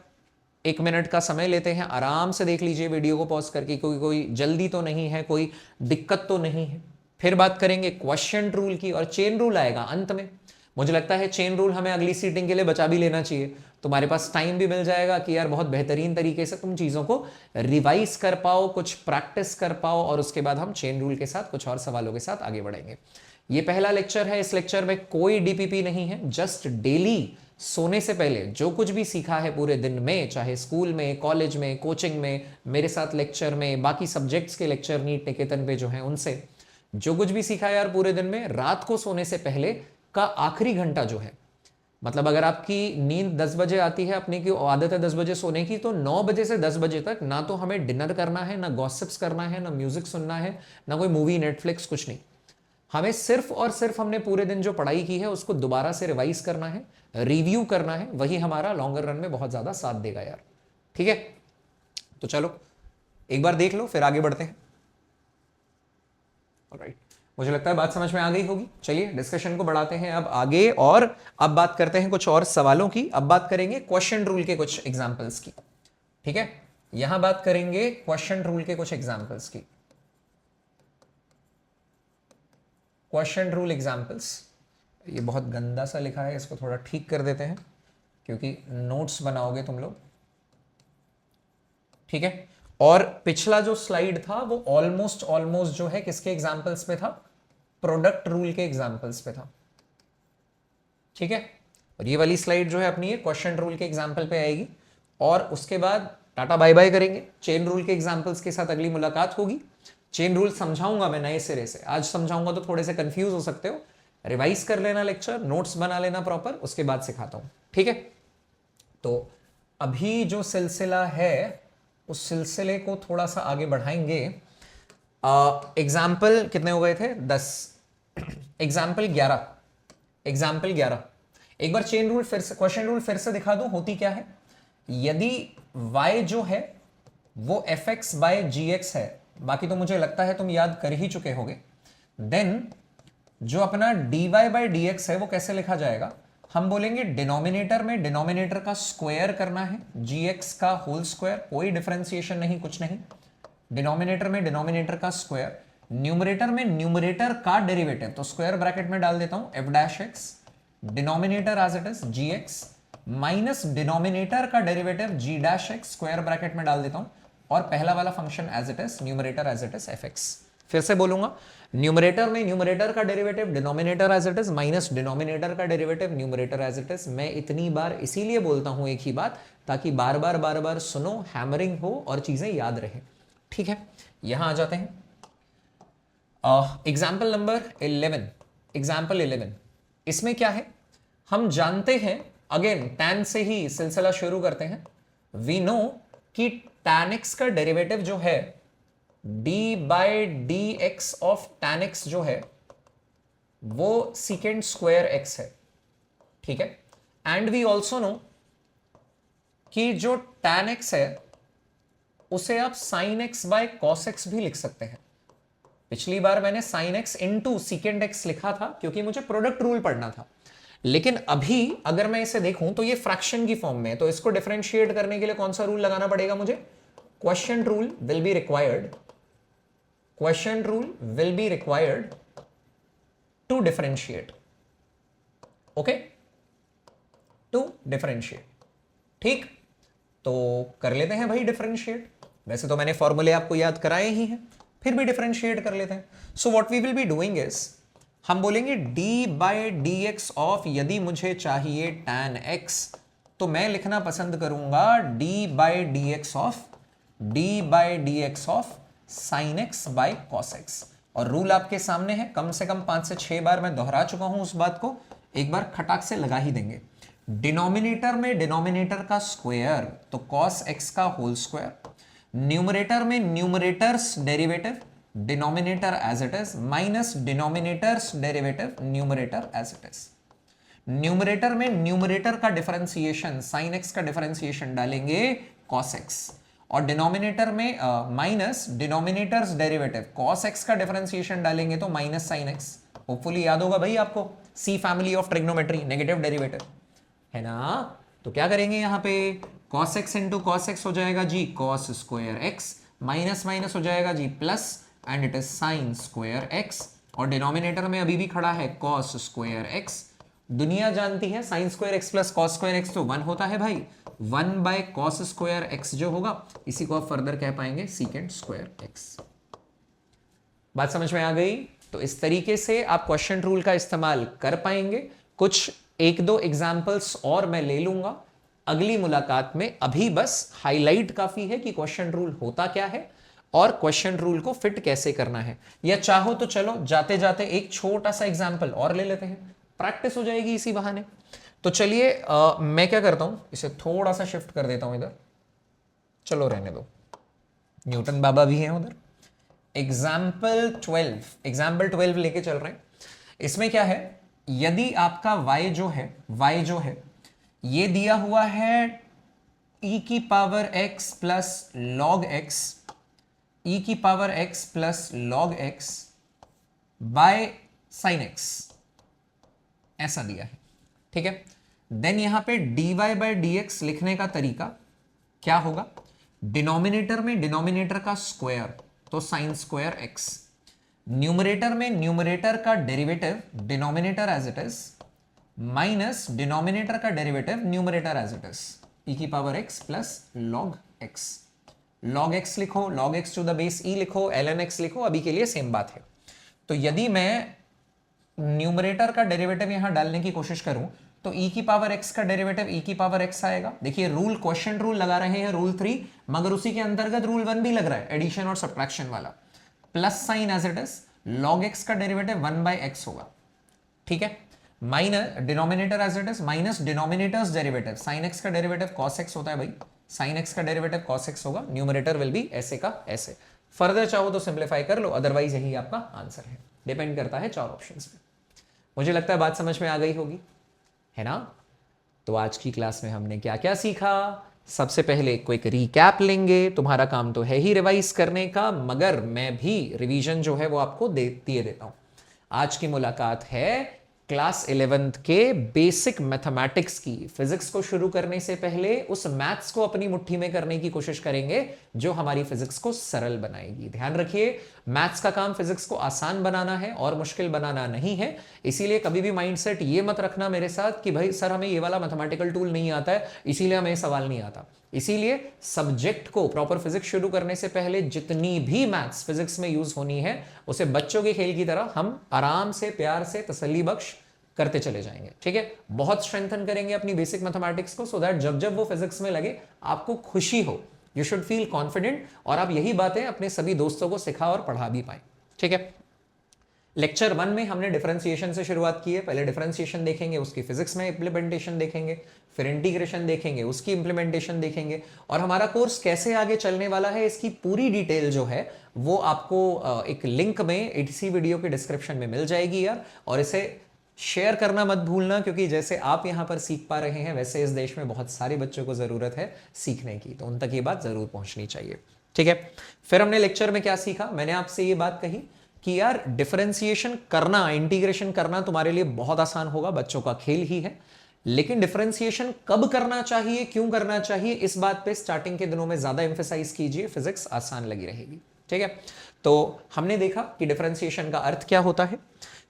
[SPEAKER 1] 1 मिनट का समय लेते हैं, आराम से देख लीजिए वीडियो को पॉज करके, कोई जल्दी तो नहीं है, कोई दिक्कत तो नहीं है। फिर बात करेंगे क्वेश्चन रूल की, और चेन रूल आएगा अंत में। मुझे लगता है चेन रूल हमें अगली सीटिंग के लिए बचा भी लेना चाहिए, तुम्हारे पास टाइम भी मिल जाएगा कि यार बहुत बेहतरीन तरीके से तुम चीज़ों को रिवाइज कर पाओ, कुछ प्रैक्टिस कर पाओ, और उसके बाद हम चेन रूल के साथ कुछ और सवालों के साथ आगे बढ़ेंगे। ये पहला लेक्चर है, इस लेक्चर में कोई डीपीपी नहीं है, जस्ट डेली सोने से पहले जो कुछ भी सीखा है पूरे दिन में, चाहे स्कूल में, कॉलेज में, कोचिंग में, मेरे साथ लेक्चर में, बाकी सब्जेक्ट्स के लेक्चर नीट निकेतन पे जो है उनसे, जो कुछ भी सीखा है यार पूरे दिन में, रात को सोने से पहले का आखिरी घंटा जो है, मतलब अगर आपकी नींद 10 बजे आती है, अपने की आदत है 10 बजे सोने की, तो 9 बजे से 10 बजे तक ना तो हमें डिनर करना है, ना गॉसिप्स करना है, ना म्यूजिक सुनना है, ना कोई मूवी, नेटफ्लिक्स, कुछ नहीं। हमें सिर्फ और सिर्फ हमने पूरे दिन जो पढ़ाई की है उसको दोबारा से रिवाइज करना है, रिव्यू करना है, वही हमारा लॉन्गर रन में बहुत ज्यादा साथ देगा यार। ठीक है, तो चलो एक बार देख लो, फिर आगे बढ़ते हैं। ऑलराइट, मुझे लगता है बात समझ में आ गई होगी। चलिए डिस्कशन को बढ़ाते हैं अब आगे, और अब बात करते हैं कुछ और सवालों की। अब बात करेंगे क्वेश्चन रूल के कुछ एग्जांपल्स की। ठीक है, यहां बात करेंगे क्वेश्चन रूल के कुछ एग्जांपल्स की। क्वेश्चन रूल एग्जांपल्स, ये बहुत गंदा सा लिखा है, इसको थोड़ा ठीक कर देते हैं क्योंकि नोट्स बनाओगे तुम लोग। ठीक है, और पिछला जो स्लाइड था वो ऑलमोस्ट जो है किसके एग्जांपल्स पे था, प्रोडक्ट रूल के एग्जांपल्स पे था। ठीक है, और ये वाली स्लाइड जो है अपनी ये क्वेश्चन रूल के एग्जांपल पे आएगी, और उसके बाद टाटा बाय बाय करेंगे। चेन रूल के एग्जांपल्स के साथ अगली मुलाकात होगी। चेन रूल समझाऊंगा मैं नए सिरे से, आज समझाऊंगा तो थोड़े से कंफ्यूज हो सकते हो, रिवाइज कर लेना लेक्चर, नोट्स बना लेना प्रॉपर, उसके बाद सिखाता हूं। ठीक है, तो अभी जो सिलसिला है उस सिलसिले को थोड़ा सा आगे बढ़ाएंगे। एग्जाम्पल कितने हो गए थे, 10, एग्जाम्पल 11। एक बार चेन रूल फिर से, क्वेश्चन रूल फिर से दिखा दूं, होती क्या है, यदि y जो है वो fx बाय gx है, बाकी तो मुझे लगता है तुम याद कर ही चुके होगे, देन जो अपना dy बाय dx है वो कैसे लिखा जाएगा, हम बोलेंगे डिनोमिनेटर में डिनोमिनेटर का स्क्वायर करना है, gx का होल स्क्वायर, कोई डिफरेंशिएशन नहीं, कुछ नहीं, डिनोमिनेटर में डिनोमिनेटर का स्क्वायर, न्यूमरेटर में न्यूमरेटर का डेरिवेटिव, तो स्क्वायर ब्रैकेट में डाल देता हूं f dash x, denominator as it is gx minus denominator का derivative g dash x, square bracket में डाल देता हूं, और पहला वाला function as it is, numerator as it is fx। फिर से बोलूंगा, न्यूमरेटर में न्यूमरेटर का derivative denominator as it is, minus denominator का derivative numerator as it is. मैं इतनी बार इसीलिए बोलता हूं एक ही बात, ताकि बार बार सुनो, हैमरिंग हो और चीजें याद रहे। ठीक है, यहां आ जाते हैं। एग्जाम्पल नंबर 11, एग्जाम्पल 11, इसमें क्या है, हम जानते हैं, अगेन टैन से ही सिलसिला शुरू करते हैं। वी नो कि tan x का डेरिवेटिव जो है d by d x of tan x जो है वो सीकेंड स्क्वायर x है। ठीक है, एंड वी ऑल्सो नो कि जो tan x है उसे आप sin x by cos x भी लिख सकते हैं। पिछली बार मैंने sin x इंटू सीकेंड x लिखा था क्योंकि मुझे प्रोडक्ट रूल पढ़ना था, लेकिन अभी अगर मैं इसे देखूं तो ये फ्रैक्शन की फॉर्म में है, तो इसको डिफरेंशिएट करने के लिए कौन सा रूल लगाना पड़ेगा मुझे, question rule will be required, question rule will be required to differentiate, okay, to differentiate. ठीक, तो कर लेते हैं भाई डिफरेंशिएट। वैसे तो मैंने फॉर्मूले आपको याद कराए ही हैं, फिर भी डिफरेंशिएट कर लेते हैं। So what we will be doing is, हम बोलेंगे d by d x of, यदि मुझे चाहिए tan x तो मैं लिखना पसंद करूंगा d by d x of sine x by cos x। और रूल आपके सामने है, कम से कम 5 से 6 बार मैं दोहरा चुका हूं उस बात को, एक बार खटाक से लगा ही देंगे। डिनोमिनेटर में डिनोमिनेटर का स्क्वायर, तो कॉस x का होल स्क्वायर, न्यूमरेटर में numerator's derivative, denominator as it is, minus denominator's derivative, numerator as it is. Numerator में न्यूमरेटर का डिफरेंशिएशन, साइन x का डिफरेंशिएशन डालेंगे cos x, और डिनोमिनेटर में minus denominator's derivative, cos x का differentiation डालेंगे तो माइनस साइन x। होपफुली याद होगा भाई आपको, C family of trigonometry, negative derivative है ना। तो क्या करेंगे यहां पे, cos x into cos X हो जाएगा जी cos square x, minus minus हो जाएगा जी plus, and it is sine square x, और डिनोमिनेटर में अभी भी खड़ा है cos स्क्वायर x। दुनिया जानती है sine square x plus cos square x तो 1 होता है भाई, 1 बाय कॉस स्क्वायर एक्स जो होगा इसी को आप फर्दर कह पाएंगे सीकेंट स्क्वायर एक्स। बात समझ में आ गई? तो इस तरीके से आप क्वेश्चन रूल का इस्तेमाल कर पाएंगे। कुछ एक दो एग्जाम्पल्स और मैं ले लूंगा अगली मुलाकात में। अभी बस हाईलाइट काफी है कि क्वेश्चन रूल होता क्या है और क्वेश्चन रूल को फिट कैसे करना है। या चाहो तो चलो जाते जाते एक छोटा सा एग्जाम्पल और ले लेते हैं, प्रैक्टिस हो जाएगी इसी बहाने। तो चलिए मैं क्या करता हूं, इसे थोड़ा सा शिफ्ट कर देता हूं इधर, चलो रहने दो, न्यूटन बाबा भी हैं उधर। एग्जाम्पल 12 लेके चल रहे हैं। इसमें क्या है, यदि आपका y जो है ये दिया हुआ है e की power x plus log x, e की power x plus log x by sine x, ऐसा दिया है, ठीक है। देन यहां पे dy बाय dx लिखने का तरीका क्या होगा, डिनोमिनेटर में डिनोमिनेटर का स्क्वायर तो साइन स्क्वायर x, न्यूमरेटर में न्यूमरेटर का derivative denominator as it is minus denominator का derivative numerator as it is, e की power x plus log x। Log x लिखो, log x to the base e लिखो, ln x लिखो, अभी के लिए सेम बात है। तो यदि मैं न्यूमरेटर का डेरिवेटिव यहां डालने की कोशिश करूं तो e की पावर x का डेरिवेटिव e की पावर x आएगा। देखिए रूल, क्वेश्चन रूल लगा रहे हैं रूल 3, मगर उसी के अंतर्गत रूल 1 भी लग रहा है, एडिशन और सब्ट्रैक्शन वाला। Plus sine as it is, log x का डेरिवेटिव 1 बाय x होगा, ठीक है। Minus denominator as it is minus denominator's derivative, sine x का डेरिवेटिव cos x होता है भाई, साइन x का डेरिवेटिव cos x होगा, न्यूमरेटर विल बी ऐसे का ऐसे। फर्दर चाहो तो सिंप्लीफाई कर लो, अदरवाइज यही आपका आंसर है, डिपेंड करता है 4 ऑप्शंस में। मुझे लगता है बात समझ में आ गई होगी, है ना। तो आज की क्लास में हमने क्या क्या सीखा, सबसे पहले क्विक रिकैप लेंगे, तुम्हारा काम तो है ही रिवाइज करने का, मगर मैं भी रिवीजन जो है वो आपको दिए देता हूं। आज की मुलाकात है क्लास 11th के बेसिक मैथमेटिक्स की। फिजिक्स को शुरू करने से पहले उस मैथ्स को अपनी मुट्ठी में करने की कोशिश करेंगे जो हमारी फिजिक्स को सरल बनाएगी। ध्यान रखिए, मैथ्स का काम फिजिक्स को आसान बनाना है और मुश्किल बनाना नहीं है। इसीलिए कभी भी माइंडसेट ये मत रखना मेरे साथ कि भाई सर हमें ये वाला मैथमेटिकल टूल नहीं आता है इसीलिए हमें सवाल नहीं आता। इसीलिए सब्जेक्ट को प्रॉपर फिजिक्स शुरू करने से पहले जितनी भी मैथ्स फिजिक्स में यूज होनी है उसे बच्चों के खेल की तरह हम आराम से, प्यार से, तसल्ली बख्श करते चले जाएंगे, ठीक है। बहुत स्ट्रेंथन करेंगे अपनी बेसिक मैथमेटिक्स को, सो दैट जब जब वो फिजिक्स में लगे आपको खुशी हो, यू शुड फील कॉन्फिडेंट, और आप यही बातें अपने सभी दोस्तों को सिखा और पढ़ा भी पाए, ठीक है। लेक्चर 1 में हमने डिफरेंशिएशन से शुरुआत की है। पहले डिफरेंशिएशन देखेंगे, उसकी फिजिक्स में इंप्लीमेंटेशन देखेंगे, फिर इंटीग्रेशन देखेंगे, उसकी इंप्लीमेंटेशन देखेंगे, और हमारा कोर्स कैसे आगे चलने वाला है इसकी पूरी डिटेल जो है वो आपको एक लिंक में इसी वीडियो के डिस्क्रिप्शन में मिल जाएगी यार। और इसे शेयर करना मत भूलना, क्योंकि जैसे आप यहां पर सीख पा रहे हैं वैसे इस देश में बहुत सारे बच्चों को जरूरत है सीखने की, तो उन तक ये बात जरूर पहुंचनी चाहिए, ठीक है। फिर हमने लेक्चर में क्या सीखा, मैंने आपसे ये बात कही कि यार डिफरेंशिएशन करना, इंटीग्रेशन करना तुम्हारे लिए बहुत आसान होगा, बच्चों का खेल ही है, लेकिन डिफरेंशिएशन कब करना चाहिए, क्यों करना चाहिए, इस बात पे स्टार्टिंग के दिनों में ज्यादा एम्फेसाइज कीजिए, फिजिक्स आसान लगी रहेगी, ठीक है। तो हमने देखा कि डिफरेंशिएशन का अर्थ क्या होता है,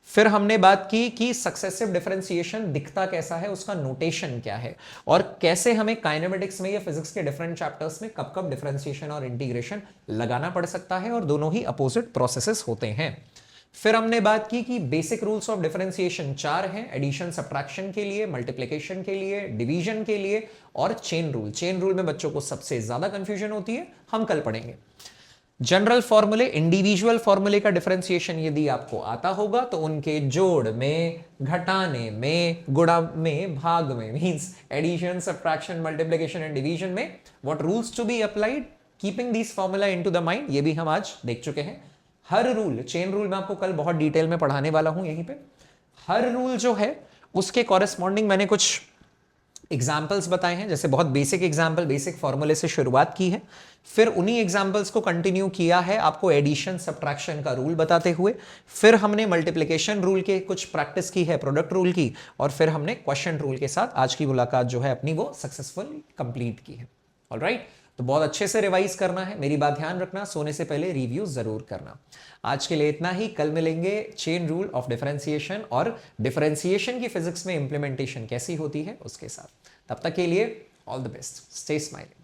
[SPEAKER 1] फिर हमने बात की कि सक्सेसिव डिफरेंशिएशन दिखता कैसा है, उसका नोटेशन क्या है, और कैसे हमें काइनेमेटिक्स में या फिजिक्स के डिफरेंट चैप्टर्स में कब कब डिफरेंशिएशन और इंटीग्रेशन लगाना पड़ सकता है, और दोनों ही अपोजिट प्रोसेसेस होते हैं। फिर हमने बात की कि बेसिक रूल्स ऑफ डिफरेंशिएशन 4 हैं, एडिशन सब्ट्रैक्शन के लिए, मल्टीप्लिकेशन के लिए, डिवीजन के लिए, और चेन रूल। चेन रूल में बच्चों को सबसे ज्यादा कंफ्यूजन होती है, हम कल पढ़ेंगे। जनरल फॉर्मूले, इंडिविजुअल फॉर्मूले का डिफरेंशिएशन यदि आपको आता होगा तो उनके जोड़ में, घटाने में, गुणा में, भाग में, means addition, subtraction, multiplication and division में what rules to be applied, keeping this formula into the mind, ये भी हम आज देख चुके हैं। हर रूल, चेन रूल मैं आपको कल बहुत डिटेल में पढ़ाने वाला हूं यहीं पे। हर रूल जो है उसके कॉरेस्पॉन्डिंग मैंने कुछ एग्जाम्पल्स बताए हैं, जैसे बहुत बेसिक एग्जाम्पल, बेसिक फॉर्मूले से शुरुआत की है, फिर उन्हीं एग्जाम्पल्स को कंटिन्यू किया है आपको एडिशन सब्ट्रैक्शन का रूल बताते हुए, फिर हमने मल्टीप्लिकेशन रूल के कुछ प्रैक्टिस की है, प्रोडक्ट रूल की, और फिर हमने क्वेश्चन रूल के साथ आज की मुलाकात जो है अपनी वो सक्सेसफुल कंप्लीट की है। ऑलराइट, तो बहुत अच्छे से रिवाइज करना है, मेरी बात ध्यान रखना, सोने से पहले रिव्यू जरूर करना। आज के लिए इतना ही, कल मिलेंगे चेन रूल ऑफ डिफरेंशिएशन और डिफरेंशिएशन की फिजिक्स में इंप्लीमेंटेशन कैसी होती है उसके साथ। तब तक के लिए all the best, stay smiling.